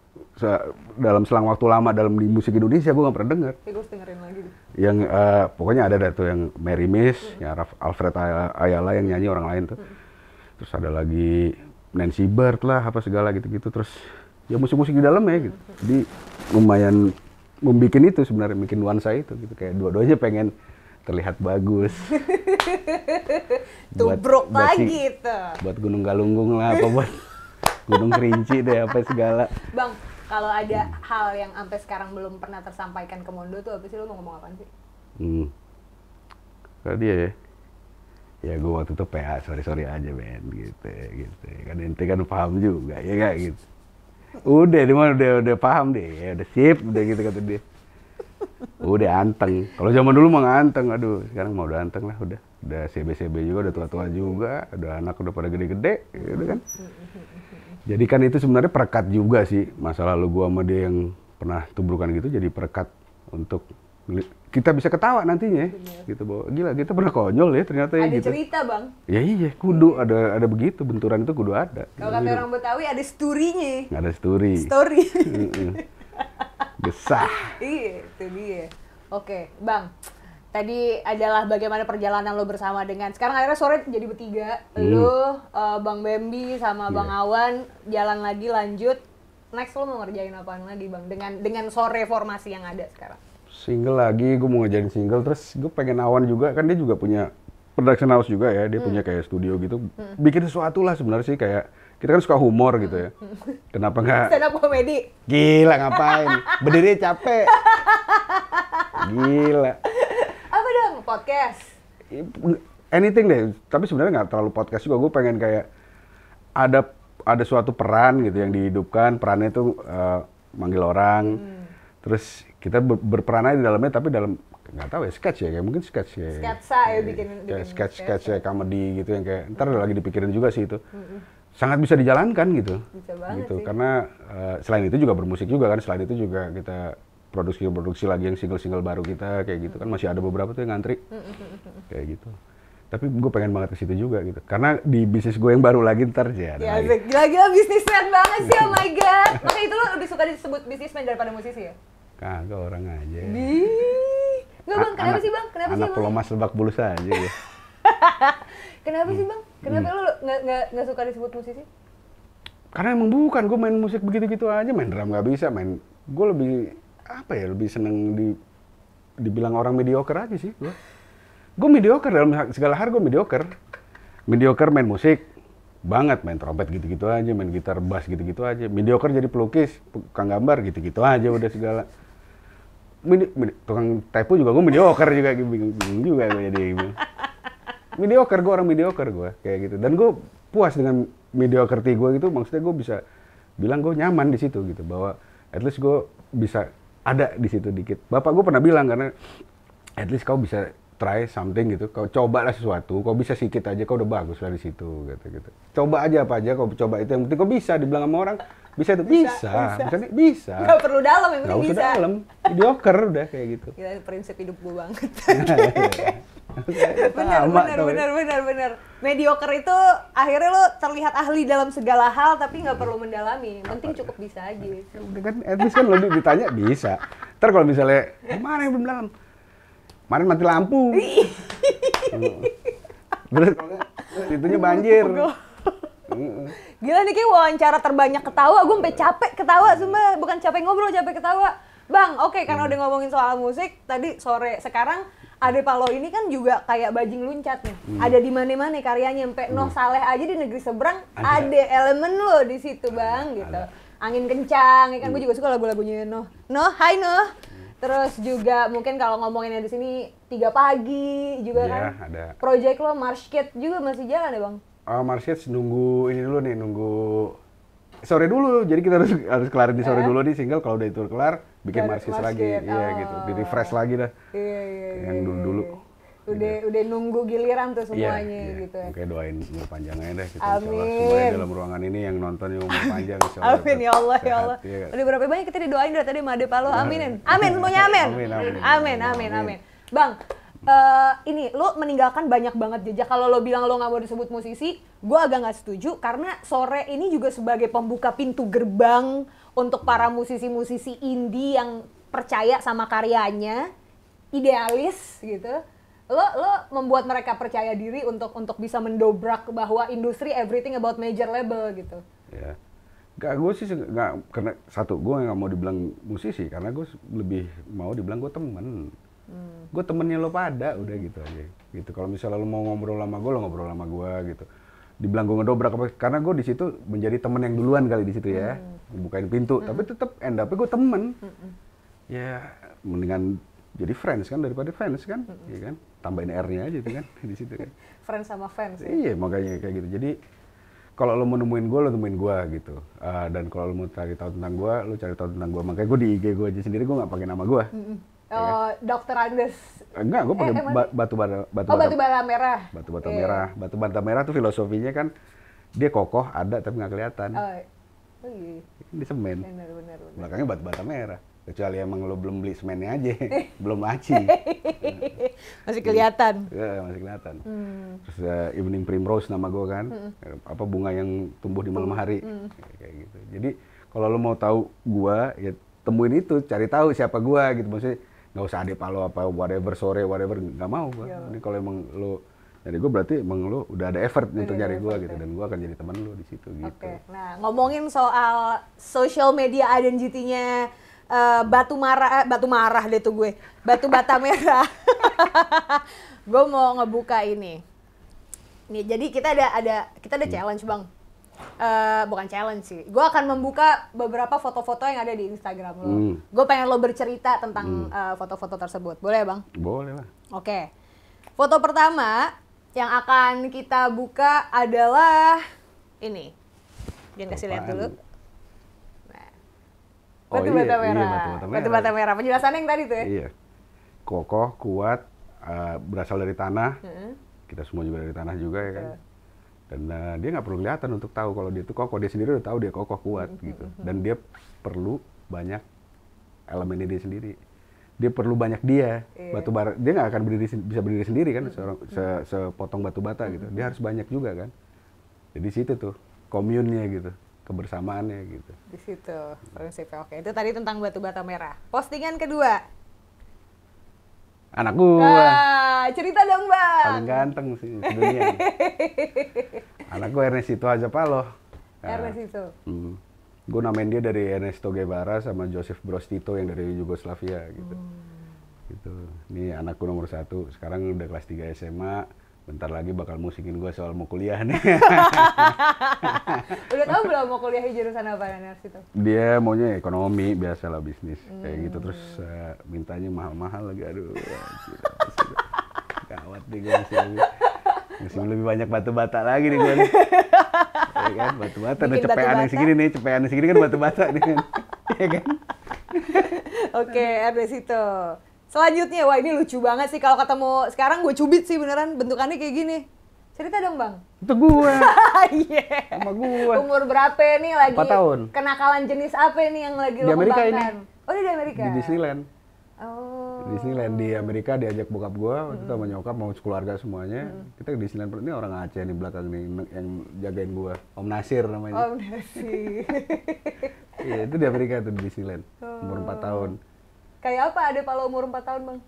Dalam selang waktu lama dalam di musik Indonesia gue nggak pernah denger.
Gue harus dengerin lagi.
Yang pokoknya ada tuh yang Mary Miss, yang Alfred Ayala yang nyanyi orang lain tuh. Terus ada lagi Nancy Bird lah apa segala gitu-gitu. Terus ya musik-musik di dalam ya gitu. Jadi lumayan membikin itu sebenarnya, bikin nuansa itu gitu. Kayak dua-duanya pengen terlihat bagus.
Tubruk lagi itu.
Buat Gunung Galunggung lah apa buat Gunung Kerinci deh apa segala.
Bang, kalau ada hal yang sampai sekarang belum pernah tersampaikan ke Mondo tuh apa sih, lo mau ngomong apaan sih?
Kalau dia ya gue waktu itu PA, sorry aja men gitu. Kan ente kan paham juga ya gak gitu. Udah dia mah udah paham deh, ya udah sip udah gitu kata dia. Udah anteng. Kalau zaman dulu mah nggak anteng, aduh sekarang mah udah anteng lah, udah CB juga, udah tua-tua juga, udah anak udah pada gede-gede, gitu kan. Jadi kan itu sebenarnya perekat juga sih, masa lalu gua sama dia yang pernah tubrukan gitu, jadi perekat untuk kita bisa ketawa nantinya, gitu bahwa gila kita pernah konyol ya ternyata ya
ada
gitu.
Ada cerita bang?
Ya iya, kudu ada begitu, benturan itu kudu ada.
Kalau kata orang Betawi ada story-nya.
Ada story. Gesah.
Iya, itu dia. Oke, Bang. Tadi adalah bagaimana perjalanan lo bersama dengan, sekarang akhirnya sore jadi bertiga. Lo, Bang Bambi sama Bang Awan jalan lagi lanjut. Next lo mau ngerjain apaan lagi Bang? Dengan sore formasi yang ada sekarang.
Single lagi, gue mau ngerjain single. Terus gue pengen Awan juga, kan dia juga punya production house juga ya. Dia punya kayak studio gitu. Bikin sesuatu lah sebenarnya sih, kayak kita kan suka humor gitu ya. Kenapa nggak?
Stand up comedy.
Gila ngapain? Berdiri capek. Gila.
Apa dong? Podcast?
Anything deh. Tapi sebenarnya nggak terlalu podcast juga. Gue pengen kayak ada suatu peran gitu yang dihidupkan. Perannya itu manggil orang. Terus kita berperan aja di dalamnya, tapi dalam nggak tahu ya, sketch ya, kayak mungkin sketch ya.
Sketsa ya, bikin
sketch ya, comedy gitu yang kayak ntar lagi dipikirin juga sih itu. Sangat bisa dijalankan gitu.
Bisa banget
gitu.
Sih.
Karena selain itu juga bermusik juga kan, selain itu juga kita produksi lagi yang single-single baru kita kayak gitu kan, masih ada beberapa tuh yang ngantri. Kayak gitu. Tapi gue pengen banget ke situ juga gitu. Karena di bisnis gue yang baru lagi ntar aja.
Ya, gila-gila bisnismen banget sih, oh my god. Makanya itu lo lebih suka disebut bisnismen daripada musisi ya?
Kagak, orang aja.
Nggak Bang, kenapa sih Bang?
Anak Pulomas Lebak Bulus aja ya.
Kenapa sih Bang? Kenapa lo nggak suka disebut musisi?
Karena emang bukan, gue main musik begitu-gitu aja, main drum nggak bisa, gue lebih lebih seneng dibilang orang mediocre aja sih. Gue mediocre dalam segala hal, gue mediocre main musik banget, main trompet gitu-gitu aja, main gitar bass gitu-gitu aja, mediocre jadi pelukis, tukang gambar gitu-gitu aja udah segala. Tukang typo juga gue mediocre juga, bingung juga gue jadi mediocre, gue orang mediocre gue kayak gitu, dan gue puas dengan mediocrity gue gitu. Maksudnya gue bisa bilang gue nyaman di situ gitu, bahwa at least gue bisa ada di situ dikit. Bapak gue pernah bilang, karena at least kau bisa try something gitu, kau cobalah sesuatu, kau bisa sedikit aja, kau udah bagus lah di situ gitu. Coba aja apa aja, kau coba itu, yang penting kau bisa. Dibilang sama orang bisa itu bisa.
Nggak perlu dalam, yang penting bisa.
Nggak usah dalam, mediocre udah kayak gitu.
Gila, prinsip hidup gue banget. bener. Mediocre itu akhirnya lo terlihat ahli dalam segala hal, tapi nggak perlu mendalami. Yang penting cukup bisa aja.
Kan, at least kan lo ditanya bisa. Ntar kalau misalnya, mana yang belum dalam? Kemarin mati lampu. Terus itunya banjir.
Gila nih kayak wawancara terbanyak ketawa, gue sampai capek ketawa sumpah, bukan capek ngobrol, capek ketawa. Bang, oke, karena udah ngomongin soal musik tadi sore, sekarang Ade Paloh ini kan juga kayak bajing luncat nih. Ada di mana-mana karyanya, sampai Noh Saleh aja di negeri seberang ada elemen lo di situ, Bang, gitu. Angin kencang, ya kan gue juga suka lagu-lagunya Noh. Noh, hai Noh. Terus juga mungkin kalau ngomonginnya di sini 3 pagi juga kan.
Ada.
Project lo Marshkit juga masih jalan ya, Bang?
Marshkit nunggu ini dulu nih, nunggu sore dulu. Jadi kita harus kelarin di sore dulu nih single, kalau udah itu kelar bikin Marshkit lagi. Iya gitu. Di refresh lagi dah.
Iya.
Yang dulu.
Udah nunggu giliran tuh semuanya gitu.
Oke, doain umur panjang aja deh kita.
Amin.
Semuanya dalam ruangan ini yang nonton yang umur panjang insyaallah.
Amin ya Allah, ya Allah.
Iya.
Udah berapa banyak kita didoain dari tadi sama Ade Paloh. Aminin. Amin semuanya, amin. Amin. Bang, ini lo meninggalkan banyak banget jejak. Kalau lo bilang lo nggak mau disebut musisi, gue agak nggak setuju karena sore ini juga sebagai pembuka pintu gerbang untuk para musisi-musisi indie yang percaya sama karyanya, idealis gitu. Lo membuat mereka percaya diri untuk bisa mendobrak bahwa industri everything about major label gitu.
Ya. Gue sih nggak, karena satu gue nggak mau dibilang musisi karena gue lebih mau dibilang gue temen. Gue temennya lo pada, udah gitu aja. Gitu. Kalau misalnya lo mau ngobrol sama gue, lo ngobrol sama gue gitu. Dibilang gue ngedobrak apa? Karena gue di situ menjadi temen yang duluan kali di situ ya, bukain pintu. Tapi tetap end up-nya gue temen. Ya mendingan jadi friends kan daripada fans kan, iya kan? Tambahin R-nya aja tuh kan di situ kan.
Friends sama fans. Ya?
Iya makanya kayak gitu. Jadi kalau lo mau nemuin gue, lo temuin gue gitu. Dan kalau lo mau cari tahu tentang gue, lo cari tahu tentang gue. Makanya gue di IG gue aja sendiri gue nggak pakai nama gue.
Dr. Andes.
Enggak, gue pakai batu bara
merah.
Batu bata merah. Batu bata merah tuh filosofinya kan dia kokoh ada tapi nggak kelihatan.
Oh iya.
Di semen.
Benar.
Belakangnya batu bata merah. Kecuali emang lo belum beli semennya aja, belum laci.
Masih kelihatan.
Iya, masih kelihatan. Terus evening primrose nama gue kan, apa bunga yang tumbuh di malam hari, kayak gitu. Jadi kalau lo mau tahu gue, ya temuin itu, cari tahu siapa gue gitu. Maksudnya nggak usah Ade Paloh apa whatever sore whatever, nggak mau gue. Ini kalau emang lo nyari gue berarti emang lo udah ada effort untuk nyari gue gitu, dan gue akan jadi teman lo di situ gitu.
Oke. Nah ngomongin soal social media identity-nya batu marah deh tuh gue, batu bata merah. Gue mau ngebuka ini. Nih jadi kita ada challenge Bang. Bukan challenge sih. Gue akan membuka beberapa foto-foto yang ada di Instagram lo. Gue pengen lo bercerita tentang foto-foto tersebut. Boleh ya Bang?
Boleh lah.
Oke. Foto pertama yang akan kita buka adalah ini. Jangan kasih lihat dulu. Batu bata merah. Batu bata merah. Penjelasannya yang tadi tuh ya?
Iya. Kokoh, kuat, berasal dari tanah. Kita semua juga dari tanah juga ya kan. Dan dia nggak perlu kelihatan untuk tahu kalau dia itu kokoh. Dia sendiri udah tahu dia kokoh, kuat gitu. Dan dia perlu banyak elemennya dia sendiri. Dia perlu banyak dia. Batu bara, dia nggak akan bisa berdiri sendiri kan, sepotong batu bata gitu. Dia harus banyak juga kan. Jadi situ tuh komunnya gitu. Kebersamaannya gitu. Di
situ prinsipnya. Oke, itu tadi tentang batu bata merah. Postingan kedua.
Anak gua.
Cerita dong Bang.
Paling ganteng sih di dunia. Anak gua Ernesito Ade Paloh.
Ernesito.
Gua namain dia dari Ernesto Guevara sama Joseph Broz Tito yang dari Yugoslavia gitu. Gitu. Ini anakku nomor 1. Sekarang udah kelas 3 SMA. Bentar lagi bakal musikin gue soal mau kuliah nih.
Udah tahu belum mau kuliah jurusan apa Ernesito?
Dia maunya ekonomi, biasalah bisnis kayak gitu. Terus mintanya mahal-mahal lagi, aduh. Gawat nih gue masih lebih banyak batu bata lagi nih gue nih. Ya kan, batu bata. Ada cepean yang segini nih, cepean yang segini kan batu bata nih kan. Ya kan?
Oke, Ernesito. Selanjutnya, wah ini lucu banget sih kalau ketemu sekarang gue cubit sih beneran bentukannya kayak gini. Cerita dong Bang.
Itu gue.
Iya.
Sama gue.
Umur berapa nih lagi?
4 tahun.
Kenakalan jenis apa nih yang lagi lo kembangkan? Oh di Amerika?
Di Disneyland.
Oh.
Di Disneyland di Amerika diajak bokap gue, waktu itu sama nyokap mau keluarga semuanya. Kita di Disneyland, ini orang Aceh nih belakang nih yang jagain gue. Om Nasir namanya.
Om Nasir.
Iya itu di Amerika tuh di Disneyland. Umur 4 tahun.
Kayak apa Ade Paloh umur 4 tahun Bang?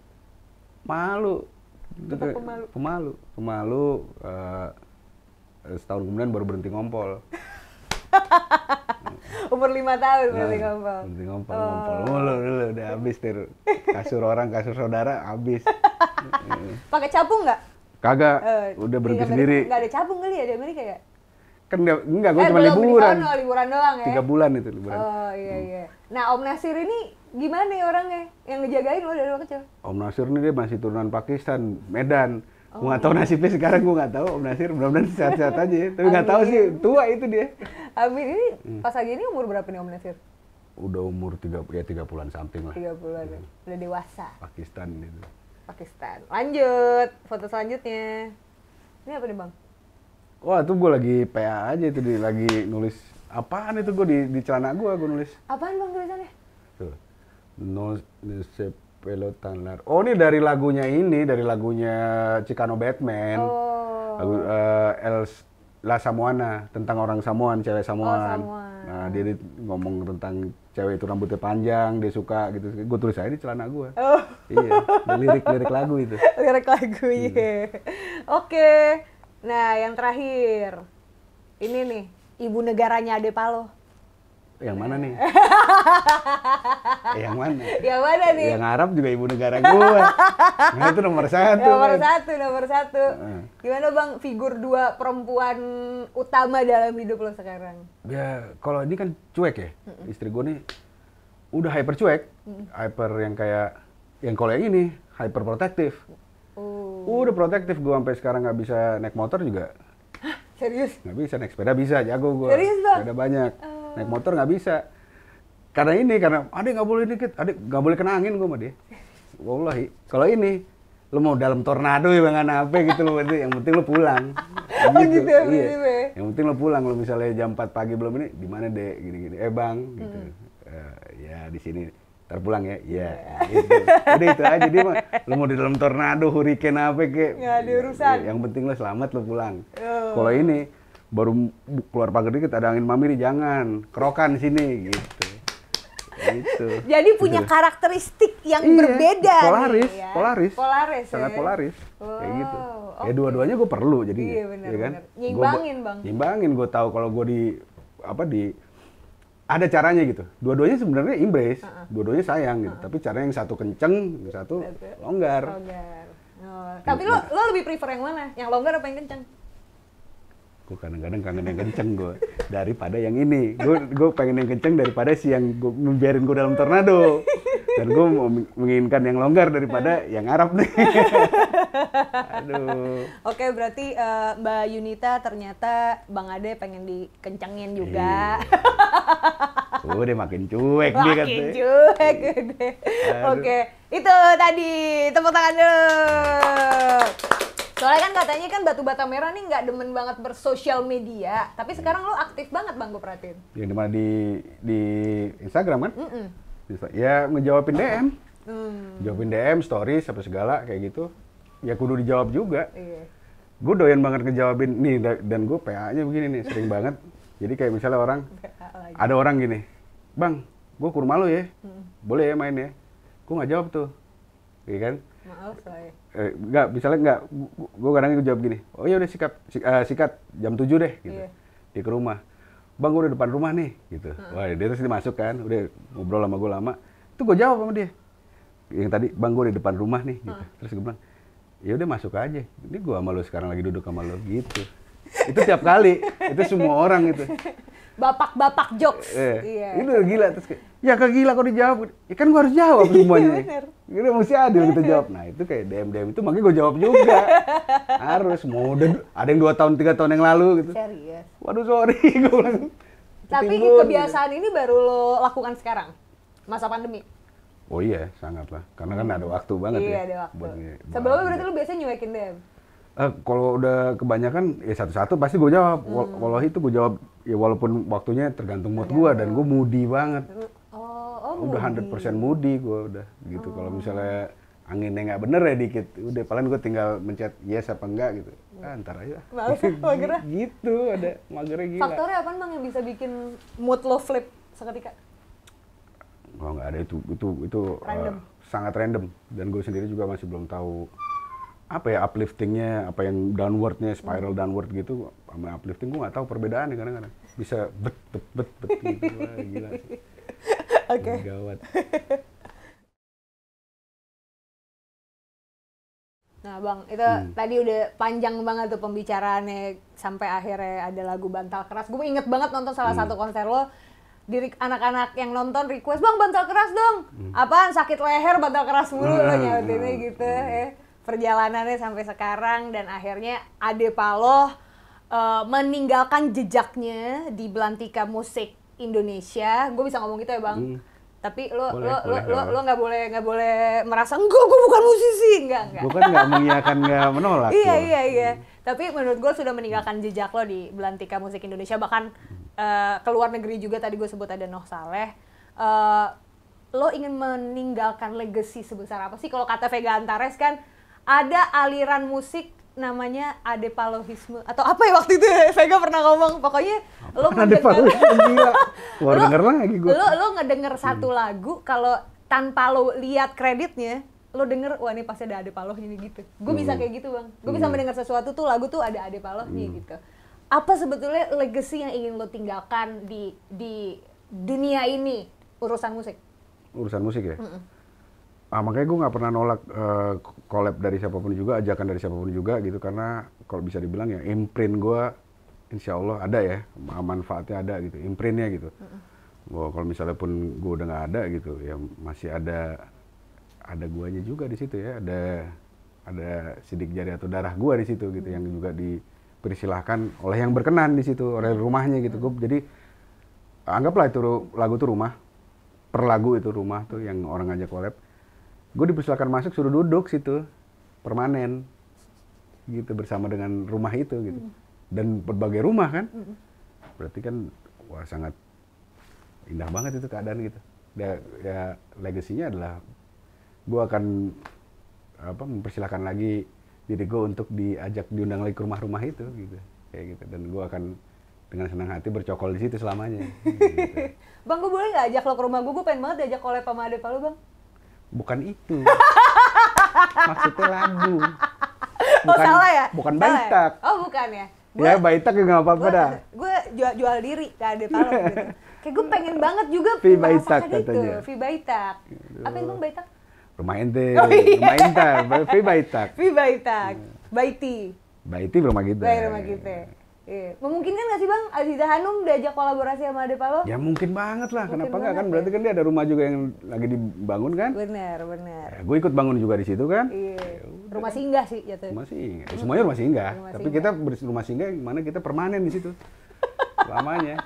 Malu.
Tetap pemalu.
Pemalu. Setahun kemudian baru berhenti ngompol.
Umur 5 tahun berarti ngompol.
Berhenti ngompol mulu dulu, udah habis tuh. Kasur orang, kasur saudara habis.
Pakai capung nggak?
Kagak, udah berhenti sendiri.
Nggak ada capung kali ya di Amerika ya?
Kan enggak, gue cuma liburan.
Liburan doang ya?
3 bulan itu liburan.
Oh iya. Nah Om Nasir ini gimana nih orangnya? Yang ngejagain lo dari kecil?
Om Nasir ini dia masih turunan Pakistan, Medan. Gue nggak tahu nasibnya sekarang, gue nggak tahu Om Nasir, mudah-mudahan sehat-sehat aja ya. Tapi nggak tahu sih, tua itu dia.
Amin, ini pas lagi ini umur berapa nih Om Nasir?
Udah umur 30-an something lah.
30-an, udah dewasa.
Pakistan itu.
Pakistan. Lanjut, foto selanjutnya. Ini apa nih Bang?
Wah itu gue lagi PA aja itu, lagi nulis apaan itu gue di celana gue nulis.
Apaan Bang tulisannya?
Tuh. No pelotan lar. Oh ini dari lagunya Chicano Batman.
Oh.
Lagu La Samoana, tentang orang Samoan, cewek Samoan.
Samoan.
Nah dia ngomong tentang cewek itu rambutnya panjang, dia suka gitu. Gue tulis aja di celana gue.
Oh.
Iya, lirik lagu itu.
Lirik lagu, iya. Oke. Nah, yang terakhir. Ini nih, ibu negaranya Ade Paloh.
Yang mana nih? Yang mana?
Yang mana nih?
Yang Arab juga ibu negara gue. Nah itu nomor 1.
Nomor satu. Gimana Bang, figur 2 perempuan utama dalam hidup lo sekarang?
Ya, kalau ini kan cuek ya. Istri gue nih udah hyper cuek. Hyper yang kayak, yang kalau yang ini, hyper protektif. Udah protektif, gue sampai sekarang nggak bisa naik motor juga.
Hah? Serius?
Nggak bisa, naik sepeda bisa, jago gue.
Serius Bang?
Sepeda banyak. Naik motor nggak bisa. Karena adek nggak boleh dikit, adek nggak boleh kena angin gue sama dia. Wallahi. Kalau ini, lo mau dalam tornado ya bang, apa gitu lo, yang penting lo pulang.
Gitu ya,
iya. Yang penting lo pulang, lo misalnya jam 4 pagi belum ini, di mana dek, gini-gini. Bang, gitu. Ya di sini. Ntar pulang ya, iya. Gitu. Udah itu aja dia mah. Lo mau di dalam tornado, hurricane apa kek.
Nggak ada urusan.
Yang penting lo selamat, lo pulang. Kalau ini baru keluar pagar dikit ada angin mamiri, jangan kerokan sini gitu. Gitu.
Jadi punya karakteristik yang berbeda.
Polaris,
nih, ya?
Polaris. Sangat
ya?
polaris.
Oh,
kayak gitu.
okay.
Ya dua-duanya gue perlu jadi.
Iya benar.
Ya kan?
Nyimbangin Bang.
Nyimbangin, gue tahu kalau gue ada caranya gitu. Dua-duanya sebenarnya embrace, dua-duanya sayang gitu. Tapi caranya yang satu kenceng, yang satu longgar.
Tapi lo lebih prefer yang mana? Yang longgar apa yang kenceng?
Gue kadang-kadang kangen yang kenceng gue daripada yang ini. Gue pengen yang kenceng daripada si yang membiarin gue dalam tornado. Dan gue menginginkan yang longgar daripada yang Arab nih. Aduh.
Oke, berarti Mbak Yunita ternyata Bang Ade pengen dikencengin juga.
Udah makin cuek dia katanya.
Makin cuek deh. Oke, itu tadi tepuk tangan dulu. Soalnya kan katanya kan Batu Bata Merah nih nggak demen banget bersosial media, tapi sekarang lo aktif banget Bang, gue perhatiin.
Yang dimana di Instagram kan? Ya ngejawabin DM. Jawabin DM, stories, apa segala kayak gitu. Ya kudu dijawab juga.
Iya.
Gue doyan banget ngejawabin nih, dan gue PA-nya begini nih, sering banget. Jadi kayak misalnya ada orang gini, Bang, gue ke rumah lo ya, boleh ya main ya? Gue nggak jawab tuh, iya kan?
Maaf saya.
Enggak, misalnya enggak, gue kadang jawab gini, oh ya udah sikat jam 7 deh, gitu.
Iya.
Dia ke rumah, Bang gue udah depan rumah nih, gitu. Wah dia terus dia masuk kan, udah ngobrol sama gue lama, itu gue jawab sama dia. Yang tadi, Bang gue udah depan rumah nih, gitu. Terus gue bilang, ya udah masuk aja, ini gue sama lo sekarang lagi duduk sama lo, gitu. Itu tiap kali, itu semua orang itu.
Bapak jokes. Iya.
Itu udah gila, terus kayak, ya gila kok dijawab. Ya kan gua harus jawab semuanya.
Bener.
Gitu mesti adil kita jawab. Nah itu kayak DM itu makanya gua jawab juga. Harus, mau ada yang 2 tahun, 3 tahun yang lalu gitu.
Serius.
Waduh sorry, gua bilang.
Tapi
Ketimbun,
kebiasaan ini baru lo lakukan sekarang? Masa pandemi?
Oh iya, sangat lah. Karena kan ada waktu banget ya.
Iya, ada waktu. Sebelumnya berarti lo biasanya nyuekin DM?
Kalau udah kebanyakan ya satu-satu pasti gue jawab. Kalau itu gue jawab ya walaupun waktunya tergantung mood gue, dan gue moody banget. Udah 100% moody gue udah gitu. Kalau misalnya anginnya nggak bener ya dikit, udah paling gue tinggal mencet yes apa enggak gitu. Ntar aja.
Males magernya.
Gitu, ada magernya gila.
Faktornya apa Bang yang bisa bikin mood lo flip seketika?
Oh nggak ada, itu sangat random, dan gue sendiri juga masih belum tahu apa ya, upliftingnya, apa yang downwardnya, spiral downward gitu, sama uplifting gue nggak tahu perbedaannya kadang-kadang. Bisa bet gitu. Wah, gila sih.
Oke.
Gawat.
Nah bang, itu tadi udah panjang banget tuh pembicaraannya sampai akhirnya ada lagu Bantal Keras. Gue inget banget nonton salah satu konser lo, diri anak-anak yang nonton request, bang bantal keras dong. Apaan sakit leher bantal keras mulu lo nyautinnya gitu. Perjalanannya sampai sekarang dan akhirnya Ade Paloh meninggalkan jejaknya di belantika musik Indonesia. Gue bisa ngomong gitu ya bang. Tapi lo nggak boleh merasa enggak gue bukan musisi, enggak.
Gue kan nggak mengiyakan, nggak menolak.
Iya. Tapi menurut gue sudah meninggalkan jejak lo di belantika musik Indonesia, bahkan ke luar negeri juga. Tadi gue sebut ada Noh Saleh. Lo ingin meninggalkan legacy sebesar apa sih? Kalau kata Vega Antares kan ada aliran musik namanya Ade Palohisme atau apa ya waktu itu Vega pernah ngomong, pokoknya lo lo ngedenger satu lagu, kalau tanpa lo lihat kreditnya lo denger, wah ini pasti ada Ade Palohnya nih gitu. Gue bisa kayak gitu bang, gue bisa mendengar sesuatu tuh lagu tuh ada Ade Palohnya gitu. Apa sebetulnya legacy yang ingin lo tinggalkan di dunia ini urusan musik?
Urusan musik ya? Makanya gue nggak pernah nolak collab dari siapapun juga, ajakan dari siapapun juga gitu, karena kalau bisa dibilang ya imprint gue insya Allah ada ya, manfaatnya ada gitu, imprintnya gitu. Kalau misalnya pun gue udah nggak ada gitu, ya masih ada guanya juga di situ ya, ada sidik jari atau darah gue di situ gitu, yang juga dipersilahkan oleh yang berkenan di situ, oleh rumahnya gitu. Jadi anggaplah itu lagu tuh rumah, per lagu itu rumah tuh yang orang ngajak collab. Gue dipersilakan masuk, suruh duduk situ permanen gitu bersama dengan rumah itu gitu, dan berbagai rumah kan, berarti kan wah sangat indah banget itu keadaan gitu. Ya legasinya adalah gue akan mempersilahkan lagi diri gue untuk diundang lagi ke rumah-rumah itu gitu, kayak gitu, dan gue akan dengan senang hati bercokol di situ selamanya. Gitu.
Bang, gue boleh nggak ajak lo ke rumah gue pengen banget diajak collab sama Ade Paloh bang.
Bukan itu. Maksudnya lagu.
Salah ya?
Bukan Baitak.
Oh, bukan ya?
Ya, Baitak juga nggak apa-apa dah.
Gue jual diri ke Ade Paloh gitu. Kayak gue pengen banget juga
Baitak katanya.
Vi Baitak. Apa itu Bang Baitak?
Rumah ente. Rumah Intan. Vi Baitak.
Vi Baitak. Baiti
rumah kita.
Rumah kita. Iya. Memungkinkan nggak sih Bang Aziza Hanum diajak kolaborasi sama Ade Paloh?
Ya mungkin banget lah, kenapa nggak kan? Berarti kan dia ada rumah juga yang lagi dibangun kan?
Benar.
Ya, gue ikut bangun juga di situ kan?
Iya. Rumah singgah sih jatuh.
Rumah singgah. Semuanya rumah singgah. Tapi kita rumah singgah mana kita permanen di situ. Lamanya.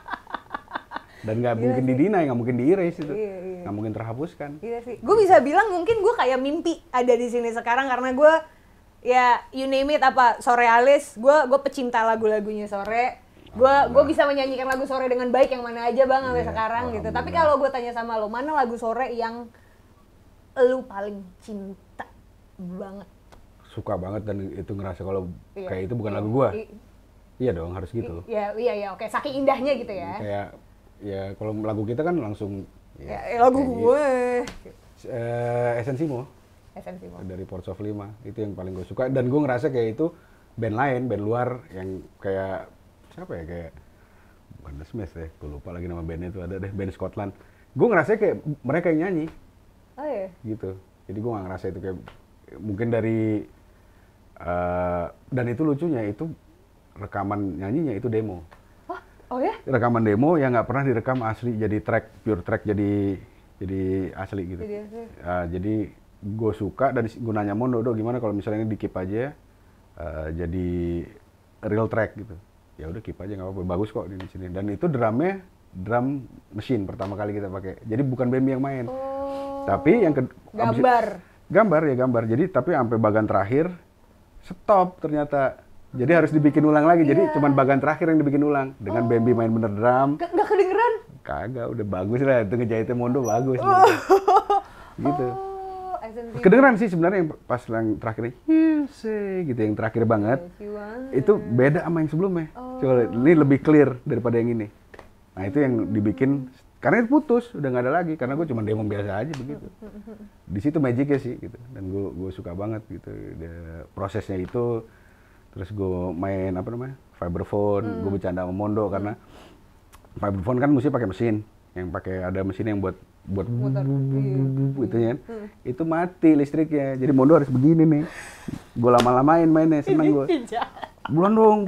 Dan nggak mungkin didinai, nggak mungkin di-erase itu. Nggak mungkin terhapuskan.
Iya sih. Gue bisa bilang mungkin gue kayak mimpi ada di sini sekarang karena gue ya you name it, apa Sorealis, gue pecinta lagu-lagunya Sore, gue bisa menyanyikan lagu Sore dengan baik yang mana aja bang sampai sekarang gitu. Tapi kalau gue tanya sama lo, mana lagu Sore yang lo paling cinta banget?
Suka banget dan itu ngerasa kalau kayak itu bukan lagu gue. Iya dong, harus gitu.
Iya, oke. Saking indahnya gitu ya.
Kayak ya kalau lagu kita kan langsung
lagu gue.
Esensimo. Dari Ports of Lima, itu yang paling gue suka, dan gue ngerasa kayak itu band luar yang kayak siapa ya, kayak bukan The Smiths ya, gue lupa lagi nama bandnya itu, ada deh band Scotland, gue ngerasa kayak mereka yang nyanyi.
Oh iya?
Gitu, jadi gue gak ngerasa itu kayak mungkin dari dan itu lucunya itu rekaman nyanyinya itu demo.
Oh ya?
Rekaman demo yang nggak pernah direkam asli jadi pure track jadi asli gitu. Jadi gue suka, dan gue nanya Mondo, gimana kalau misalnya ini di keep aja jadi real track gitu. Ya udah keep aja, nggak apa-apa, bagus kok di sini. Dan itu drumnya drum machine pertama kali kita pakai. Jadi bukan Bambi yang main. Tapi yang gambar. Jadi tapi sampai bagian terakhir stop ternyata. Jadi harus dibikin ulang lagi. Jadi cuman bagian terakhir yang dibikin ulang dengan Bambi main bener drum.
Nggak kedengeran?
Kagak, udah bagus lah. Itu ngejahitnya Mondo bagus. Gitu. Kedengeran sih sebenarnya yang pas yang terakhir gitu, yang terakhir banget itu beda sama yang sebelumnya. Coba ini lebih clear daripada yang ini. Nah itu yang dibikin Karena itu putus, udah nggak ada lagi. Karena gue cuma demo biasa aja begitu. Di situ magicnya sih gitu. Dan gue suka banget gitu. Prosesnya itu, terus gue main apa namanya, vibraphone. Gue bercanda sama Mondo karena vibraphone kan mesti pakai mesin. Yang pakai ada mesin yang buat gitu ya. Itu mati listriknya. Jadi Mondo harus begini nih. Gue lama-lamain mainnya, seneng gue. Buruan dong,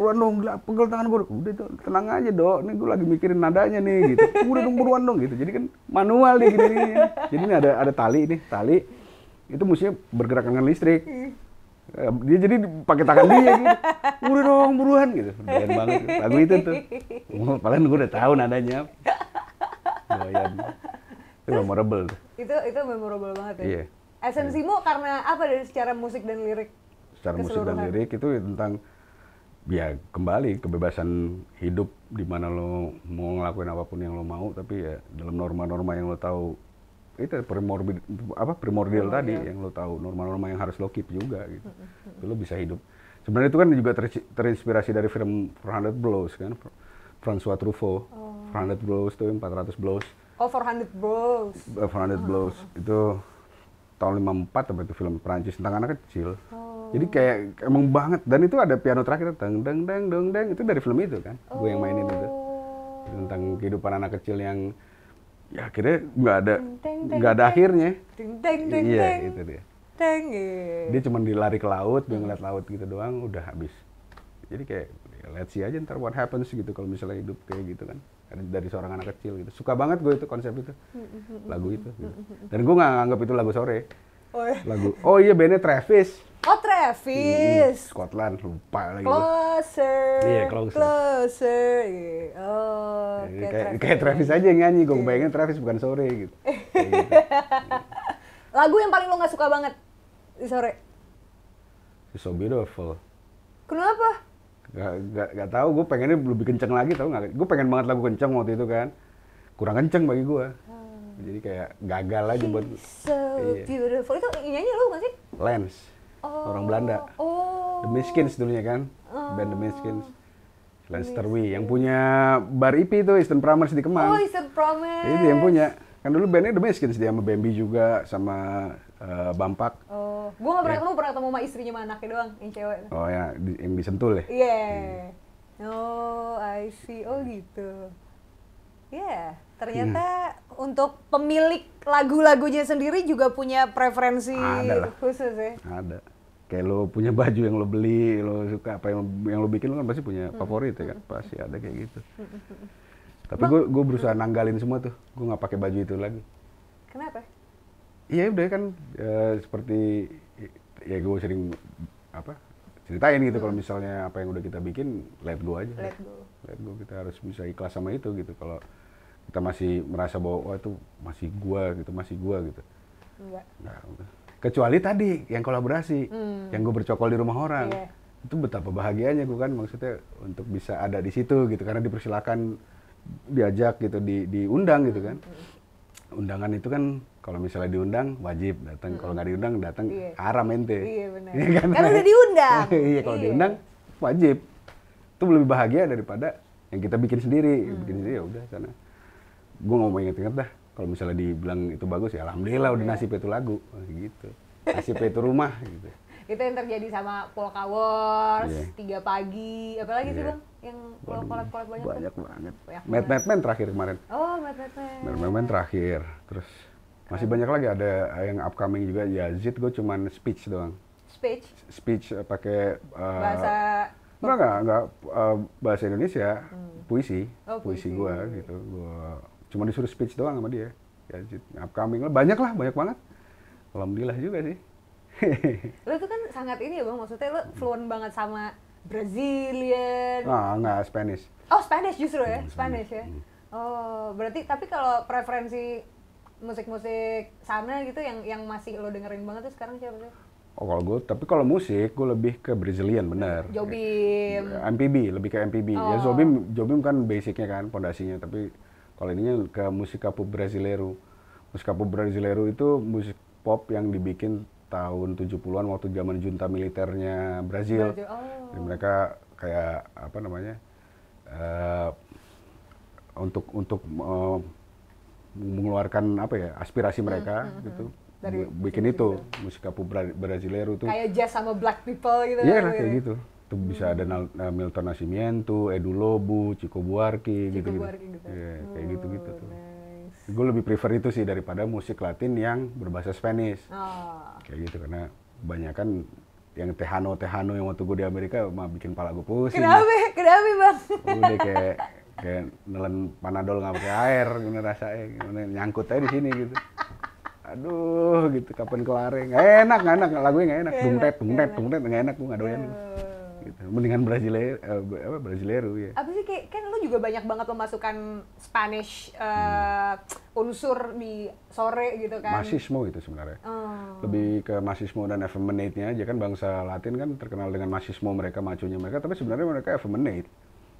pegel tangan gue. Udah tuh, tenang aja dok, nih gue lagi mikirin nadanya nih gitu. Udah dong, buruan dong gitu. Jadi kan manual nih gini. Jadi ini ada tali nih, tali itu mestinya bergerak dengan listrik. Dia jadi pakai tangan dia gitu. Udah dong, buruan gitu. Doyan banget lagu itu tuh. Padahal gue udah tahu nadanya. Doyan. Itu memorable tuh.
Itu memorable banget ya.
Iya.
Esensimu karena apa dari secara musik dan lirik?
Secara musik dan lirik itu tentang ya kembali kebebasan hidup di mana lo mau ngelakuin apapun yang lo mau, tapi ya dalam norma-norma yang lo tahu itu primordial tadi yang lo tahu, norma-norma yang harus lo keep juga gitu. Lo bisa hidup. Sebenarnya itu kan juga terinspirasi dari film 400 Blows kan, François Truffaut. 400 Blows itu 400 Blows.
Oh, 400 Blows.
400 Blows itu tahun 54 apa itu film Perancis tentang anak kecil. Jadi kayak emang banget, dan itu ada piano terakhir deng deng deng deng deng, itu dari film itu kan. Gue yang mainin itu. Tentang kehidupan anak kecil yang ya akhirnya nggak ada akhirnya. Iya, itu dia. Dia cuma dilari ke laut, dia ngeliat laut gitu doang, udah habis. Jadi kayak let's see aja ntar what happens gitu kalau misalnya hidup kayak gitu kan. Dari seorang anak kecil gitu. Suka banget gue itu konsep itu. Lagu itu. Gitu. Dan gue nggak nganggap itu lagu sore. Oh iya, bandnya Travis.
Oh, Travis.
Scotland, lupa lagi.
Closer.
Iya,
Closer. Oh,
kayak Travis aja yang nyanyi. Gue bayangin Travis bukan sore gitu. Gitu.
Lagu yang paling lo nggak suka banget di sore?
So Beautiful.
Kenapa?
Gak tahu, gue pengennya lebih kenceng lagi, tau nggak? Gue pengen banget lagu kenceng waktu itu kan. Kurang kenceng bagi gue. Jadi kayak gagal aja buat.
So Beautiful. Itu nyanyi lu nggak sih?
Lance. Orang Belanda. The Miskins dulunya kan. Band The Miskins. Lance Terwi yang punya bar IP itu Eastern Promise di Kemang.
Oh, Eastern Promise.
Itu yang punya. Kan dulu bandnya The Miskins, dia sama Bambi juga, sama Bampak.
Oh, gue nggak pernah ketemu, pernah ketemu sama istrinya sama anaknya doang, yang cewek.
Oh ya, yang di Sentul ya?
Iya. Oh, I see. Oh gitu. Ya, ternyata untuk pemilik lagu-lagunya sendiri juga punya preferensi khusus ya?
Ada. Kayak lo punya baju yang lo beli, lo suka apa yang lo bikin, lo kan pasti punya favorit ya kan? Pasti ada kayak gitu. Tapi gue berusaha nanggalin semua tuh. Gue nggak pakai baju itu lagi.
Kenapa?
Iya udah kan seperti ya gue sering ceritain gitu kalau misalnya apa yang udah kita bikin let go aja. Let go, kita harus bisa ikhlas sama itu gitu. Kalau kita masih merasa bahwa itu masih gua gitu. Enggak. Nah, kecuali tadi yang kolaborasi, yang gue bercokol di rumah orang. Itu betapa bahagianya gue kan, maksudnya untuk bisa ada di situ gitu karena dipersilakan, diajak gitu, diundang gitu kan. Undangan itu kan kalau misalnya diundang wajib datang, kalau nggak diundang datang haram ente. Iya
benar. Ya kan? Karena udah diundang.
Iya, kalau diundang wajib. Itu lebih bahagia daripada yang kita bikin sendiri. Bikin sendiri ya udah sana. Gue nggak mau inget-inget dah. Kalau misalnya dibilang itu bagus ya alhamdulillah udah nasib itu lagu gitu. Nasib itu rumah gitu.
Itu yang terjadi sama Polka Wars, 3 pagi, apalagi sih Bang? Yang kolab-kolab banyak
banget. Mad Men terakhir kemarin.
Oh, Mad
Men terakhir. Terus masih banyak lagi, ada yang upcoming juga. Yazid gue cuman speech doang. Speech pakai
bahasa
enggak bahasa Indonesia, puisi. Puisi gue gitu. Gue cuma disuruh speech doang sama dia. Yazid upcoming banyak banget. Alhamdulillah juga sih.
Lo tuh kan sangat ini ya Bang, maksudnya lo fluent banget sama Brazilian.
Enggak, Spanish.
Oh, Spanish justru ya? Spanish ya? Oh, berarti tapi kalau preferensi musik-musik sana gitu yang masih lo dengerin banget tuh sekarang siapa sih?
Oh, tapi kalau musik gue lebih ke Brazilian bener.
Jobim.
MPB, lebih ke MPB. Ya Jobim kan basicnya kan, pondasinya, tapi kalau ininya ke musika pop brasileiro. Musika pop brasileiro itu musik pop yang dibikin tahun 70-an waktu zaman junta militernya Brazil. Jadi mereka kayak apa namanya? Untuk mengeluarkan apa ya aspirasi mereka gitu.
Dari
Bikin itu musika pop brasileiro tuh.
Kayak jazz sama black people gitu.
Iya lah kayak gitu. Tuh bisa ada Milton Nascimento, Edu Lobo, Chico Buarque gitu-gitu. Iya, kayak gitu-gitu tuh.
Nice.
Gue lebih prefer itu sih daripada musik Latin yang berbahasa Spanish.
Oh.
Kayak gitu karena kebanyakan yang Tejano yang waktu gue di Amerika mah bikin pala gue pusing.
Kenapa? Kenapa bang?
Udah kayak nelen Panadol nggak pakai air, gimana rasanya, gimana nyangkut aja di sini gitu. Aduh, gitu kapan kelar? Nggak enak, lagunya nggak enak. Tungtet, nggak enak, gue nggak doyan. Gitu. Mendingan Brasileiro ya.
Apa sih kan lu juga banyak banget memasukkan Spanish unsur di sore gitu kan?
Masismo itu sebenarnya. Lebih ke masismo dan effeminate-nya aja kan bangsa Latin kan terkenal dengan masismo mereka, maconya mereka, tapi sebenarnya mereka effeminate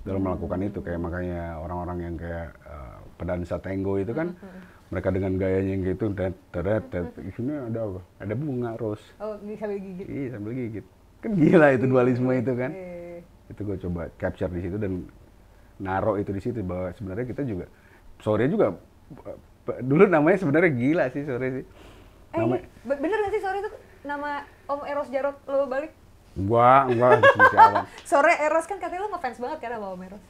dalam melakukan itu kayak makanya orang-orang yang kayak pedansa tango itu kan mereka dengan gayanya yang gitu di sini ada apa? Ada bunga rose.
Oh, sambil gigit.
Iya, sambil gigit. Kan gila itu dualisme itu kan. Itu gue coba capture di situ dan naro itu di situ bahwa sebenarnya kita juga sore juga dulu namanya sebenarnya gila sih sore sih. Namanya,
bener gak sih sore itu nama Om Eros Jarot lo balik?
Enggak, masih awam.
Sore Eros kan katanya lo ngefans banget kan sama Om Eros?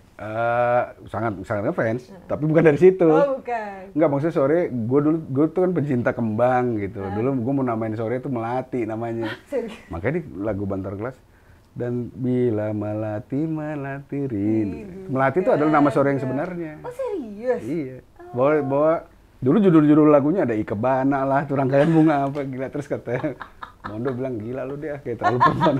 Sangat ngefans, tapi bukan dari situ.
Oh, bukan.
Enggak, maksudnya sore, gue tuh kan pencinta kembang gitu. Dulu gue mau namain sore itu Melati namanya. Makanya di lagu Bantar Kelas. Dan bila Melati rindu. Melati itu adalah nama sore yang sebenarnya.
Oh serius?
Iya. Bawa dulu judul-judul lagunya ada Ikebana lah, tuh rangkaian bunga apa gila, terus kata Mondo bilang gila lu deh kayak terlalu perempuan.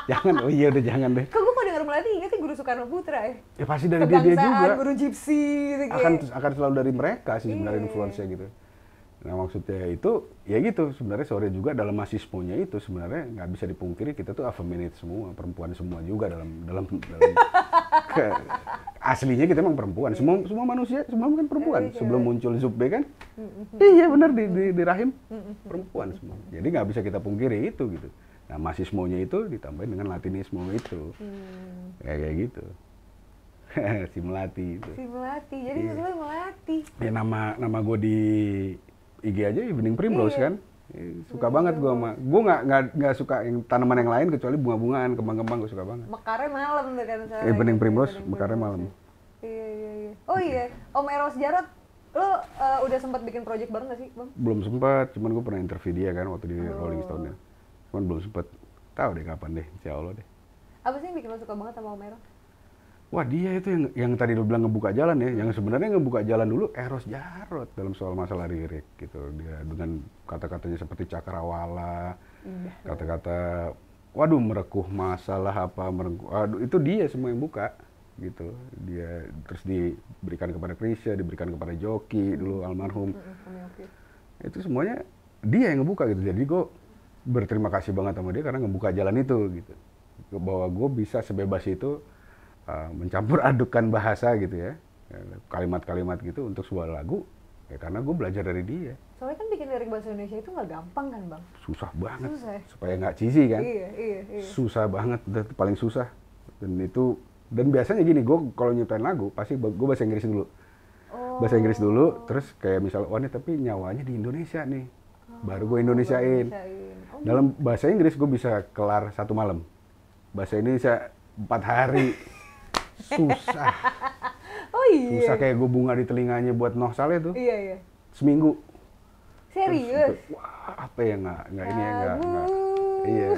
Jangan, oh iya udah jangan deh.
Kok gue mau denger Melati ingetnya Guru Soekarno Putra ya?
Ya pasti dari dia juga.
Guru Gypsy gitu
akan selalu dari mereka sih sebenarnya influence-nya gitu. Nah maksudnya itu ya gitu sebenarnya sore juga dalam masismonya itu sebenarnya nggak bisa dipungkiri kita tuh effeminate semua, perempuan semua juga dalam aslinya kita emang perempuan, semua manusia semua kan perempuan. Sebelum muncul Zubbe kan, iya benar di rahim perempuan semua. Jadi nggak bisa kita pungkiri itu gitu. Nah masismonya itu ditambahin dengan latinisme itu, kayak gitu. Si Melati itu.
Si Melati, jadi sebenarnya Melati.
Ya nama gue di IG aja Evening Primrose kan. Suka banget gue sama. Gue nggak suka yang tanaman yang lain kecuali bunga-bungaan, kembang-kembang gue suka banget.
Mekarnya malam tuh kan.
Evening Primrose, mekarnya malam.
Iya. Oh iya, Om Eros Jarot, lo udah sempat bikin project bareng gak sih, Bang?
Belum sempat, cuman gue pernah interview dia kan waktu di Rolling Stone ya. Cuman belum sempat. Tahu deh kapan deh, insya Allah deh.
Apa sih yang bikin lo suka banget sama Om Eros?
Wah dia itu yang tadi lo bilang ngebuka jalan ya, yang sebenarnya ngebuka jalan dulu Eros Jarot dalam soal masalah lirik gitu. Dia dengan kata-katanya seperti cakrawala, kata-kata, waduh merekuh masalah apa, waduh itu dia semua yang buka gitu. Dia terus diberikan kepada Krisya, diberikan kepada Joki dulu almarhum. Itu semuanya dia yang ngebuka gitu. Jadi gue berterima kasih banget sama dia karena ngebuka jalan itu gitu. Bahwa gue bisa sebebas itu mencampur adukan bahasa gitu ya, kalimat-kalimat gitu untuk sebuah lagu ya karena gue belajar dari dia.
Soalnya kan bikin lirik bahasa Indonesia itu nggak gampang kan Bang?
Susah banget, supaya
ya?
nggak cheesy kan.
Iya.
Susah banget, paling susah. Dan biasanya gini, gue kalau nyiptain lagu pasti gue bahasa Inggris dulu. Bahasa Inggris dulu, terus kayak misalnya, wah nih tapi nyawanya di Indonesia nih, baru gue Indonesiain. Dalam bahasa Inggris gue bisa kelar 1 malam, bahasa Indonesia 4 hari. Susah.
Oh iya.
Susah kayak gue bunga di telinganya buat Noh Saleh tuh.
Iya.
Seminggu.
Serius?
Terus, wah apa ya nggak ini ya nggak. Iya.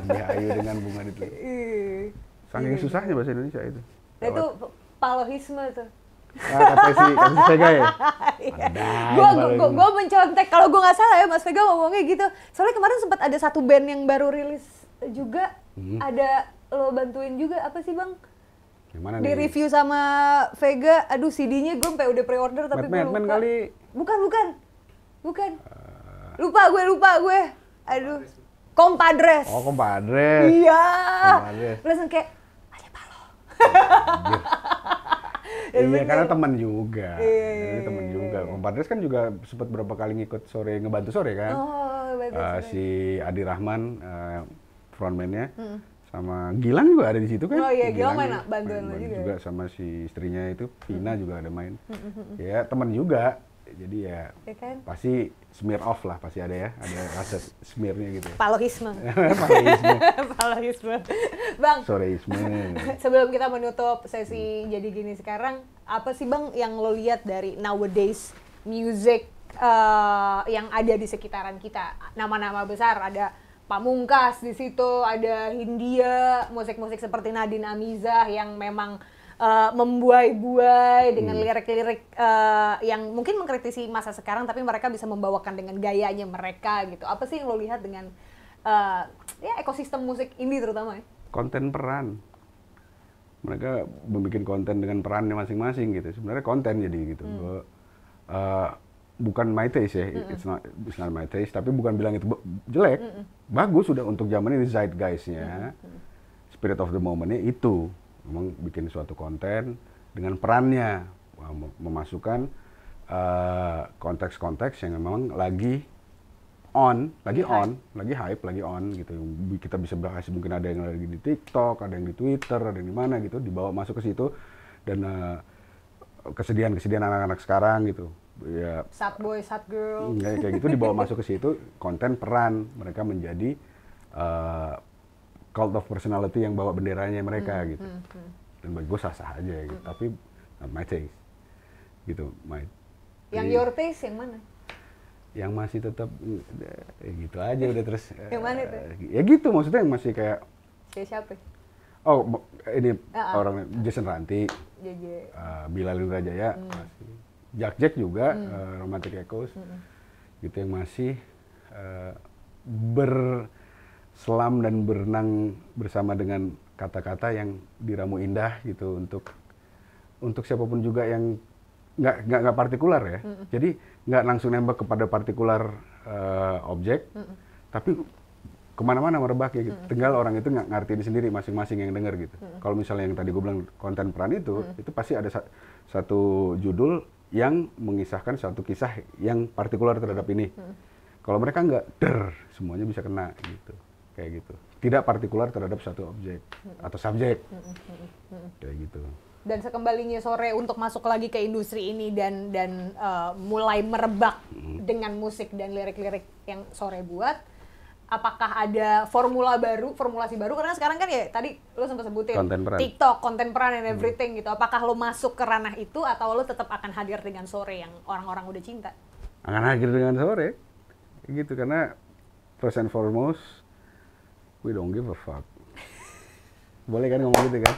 Lebih ayu dengan bunga di telinga. Saking susahnya bahasa Indonesia itu.
Nah, itu palohisme tuh.
Kata si Vega ya.
Gue mencontek kalau gue nggak salah ya Mas Vega ngomongnya gitu. Soalnya kemarin sempat ada satu band yang baru rilis juga. Ada lo bantuin juga apa sih Bang?
Gimana
di review sama Vega, aduh CD-nya gue sampai udah pre-order tapi gue lupa.
Kali.
Bukan. Lupa gue. Aduh. Compadres.
Oh, Compadres.
Iya. Langsung kayak ada palo.
Iya, karena teman juga. Jadi teman juga. Compadres kan juga sempat berapa kali ngikut sore, ngebantu sore kan.
Oh,
si Adi Rahman, frontman-nya. Sama Gilang juga ada di situ kan?
Oh iya, Gilang bantuan lo juga.
Sama si istrinya itu, Vina juga ada main. Ya teman juga. Jadi ya
kan?
pasti smear off lah, pasti ada ya, ada rasa smearnya gitu.
Palohisme.
Palohisme.
Palohisme. Bang,
Soreisme.
sebelum kita menutup sesi jadi gini sekarang, apa sih Bang yang lo lihat dari nowadays music yang ada di sekitaran kita? Nama-nama besar, ada Pamungkas di situ, ada Hindia, musik-musik seperti Nadine Amizah yang memang membuai-buai dengan lirik-lirik yang mungkin mengkritisi masa sekarang, tapi mereka bisa membawakan dengan gayanya mereka gitu. Apa sih yang lo lihat dengan ya ekosistem musik indie terutama ya?
Konten peran. Mereka membuat konten dengan perannya masing-masing gitu. Sebenarnya konten jadi gitu. Bukan my taste ya, it's not my taste, tapi bukan bilang itu jelek. Bagus sudah untuk zaman ini, zeitgeist-nya, spirit of the moment-nya itu. Memang bikin suatu konten dengan perannya, memasukkan konteks-konteks yang memang lagi hype gitu. Kita bisa bahas, mungkin ada yang lagi di TikTok, ada yang di Twitter, ada yang di mana gitu, dibawa masuk ke situ, dan kesedihan anak-anak sekarang gitu. Ya,
sad boy, sad girl.
Kayak gitu dibawa masuk ke situ, konten peran mereka menjadi cult of personality yang bawa benderanya mereka gitu. Dan bagi gue sah-sah aja gitu, tapi not my taste gitu.
Yang your taste yang mana?
Yang masih tetap gitu aja udah terus.
Yang mana itu?
Ya gitu, maksudnya yang masih kayak
siapa?
Oh, ini orang Jason Ranti, Bilal Indrajaya, Jack juga, Romantic Echoes, gitu yang masih berselam dan berenang bersama dengan kata-kata yang diramu indah gitu untuk siapapun juga yang nggak partikular ya. Jadi nggak langsung nembak kepada partikular objek, tapi kemana-mana merebak ya gitu. Tinggal orang itu nggak ngerti sendiri masing-masing yang dengar gitu. Kalau misalnya yang tadi gue bilang konten peran itu pasti ada satu judul yang mengisahkan satu kisah yang partikular terhadap ini. Kalau mereka nggak, semuanya bisa kena gitu, kayak gitu. Tidak partikular terhadap satu objek atau subjek, kayak gitu.
Dan sekembalinya Sore untuk masuk lagi ke industri ini dan mulai merebak dengan musik dan lirik-lirik yang Sore buat, apakah ada formulasi baru? Karena sekarang kan ya tadi lo sempat sebutin TikTok, konten peran and everything gitu. Apakah lo masuk ke ranah itu atau lo tetap akan hadir dengan Sore yang orang-orang udah cinta?
Akan hadir dengan Sore, gitu, karena first and foremost, we don't give a fuck. Boleh kan ngomong gitu kan?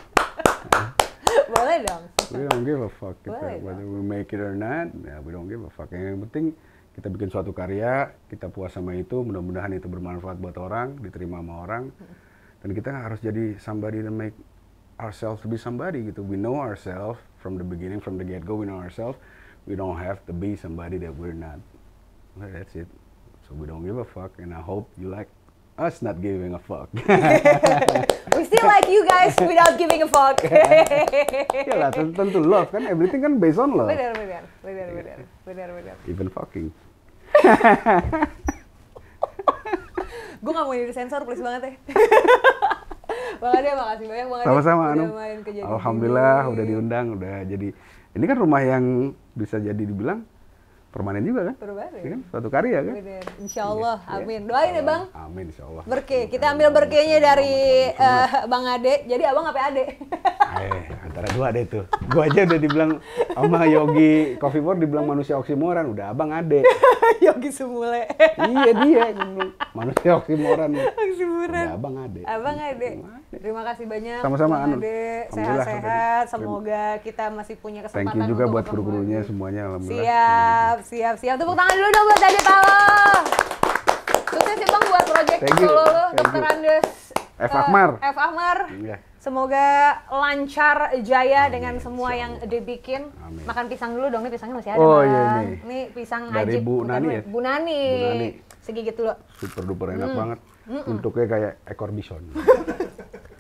Boleh dong.
We don't give a fuck.
Boleh
Whether we make it or not, ya we don't give a fuck. Yang penting kita bikin suatu karya, kita puas sama itu, mudah-mudahan itu bermanfaat buat orang, diterima sama orang. Dan kita harus jadi somebody and make ourselves to be somebody gitu. We know ourselves from the beginning, from the get-go, we know ourselves. We don't have to be somebody that we're not. Well, that's it. So we don't give a fuck, and I hope you like us not giving a fuck.
We still like you guys without giving a fuck.
Yalah, tentu love kan, everything kan based on love.
Benar.
Even fucking.
Gue gak mau ini disensor, please banget ya. Bang Ade, makasih banyak Bang Ade.
Sama-sama, Anu.
Main ke Jadi
Alhamdulillah
Gini.
udah diundang, udah jadi. Ini kan rumah yang bisa jadi dibilang permanen juga kan?
Permanen.
Ini kan suatu karya kan?
Bener. Insya Allah, amin. Doain ya Bang.
Amin, insya Allah.
Berkeh. Kita ambil berkehnya dari Bang Ade. Jadi Abang apa Ade?
Antara dua deh tuh. Gua aja udah dibilang sama Yogi Coffee Board dibilang manusia oksimoron, udah Abang Ade.
Yogi Sumule.
Iya dia, manusia oksimoron.
Oksimoron.
Udah Abang Ade.
Abang Ade. Terima kasih banyak.
Sama-sama,
Bang
Anu.
Ade.
Alhamdulillah,
Sehat-sehat. Semoga kita masih punya kesempatan.
Thank you juga
untuk
buat
ketemu
guru-gurunya
lagi.
semuanya, alhamdulillah.
Siap. Tepuk tangan dulu dong buat Ade Palo. Sukses ya Bang buat proyek
Thank you.
solo lo,
Thank
Dr.
you.
Andes.
F. Akmar.
F. Akmar.
Iya.
Semoga lancar jaya
Amin,
dengan semua yang
insyaallah.
dibikin.
Amin.
Makan pisang dulu dong, nih pisangnya masih ada.
Oh,
Bang.
iya, nih.
Ini pisang
Dari
ajib.
Bu
bukan
Nani
Bu-
ya?
Bu Nani.
Bu Nani.
Segigit dulu.
Super duper enak banget. Bentuknya kayak ekor bison.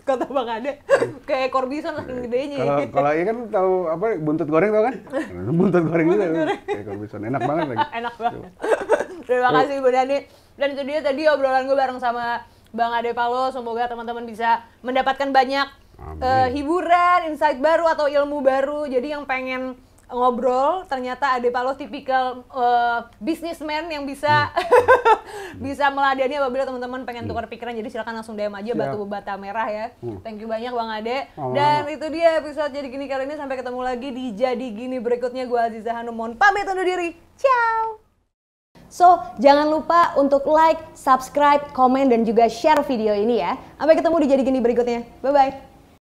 Kata Bang Ade, kayak ekor bison saking gedenya.
Kalau iya kan tahu apa buntut goreng tau kan? Buntut goreng juga. Kayak ekor bison. Enak banget lagi.
Enak banget. Terima kasih Bu Nani. Dan itu dia tadi obrolan gue bareng sama Bang Ade Palo. Semoga teman-teman bisa mendapatkan banyak hiburan, insight baru atau ilmu baru. Jadi yang pengen ngobrol. Ternyata Ade Paloh tipikal businessman yang bisa bisa meladeni apabila teman-teman pengen tukar pikiran. Jadi silakan langsung DM aja Batu Bata Merah ya. Thank you banyak Bang Ade. Dan itu dia episode Jadi Gini kali ini. Sampai ketemu lagi di Jadi Gini berikutnya. Gue Aziza Hanum, mohon pamit undur diri. Ciao. So, jangan lupa untuk like, subscribe, komen, dan juga share video ini ya. Sampai ketemu di Jadi Gini berikutnya. Bye-bye.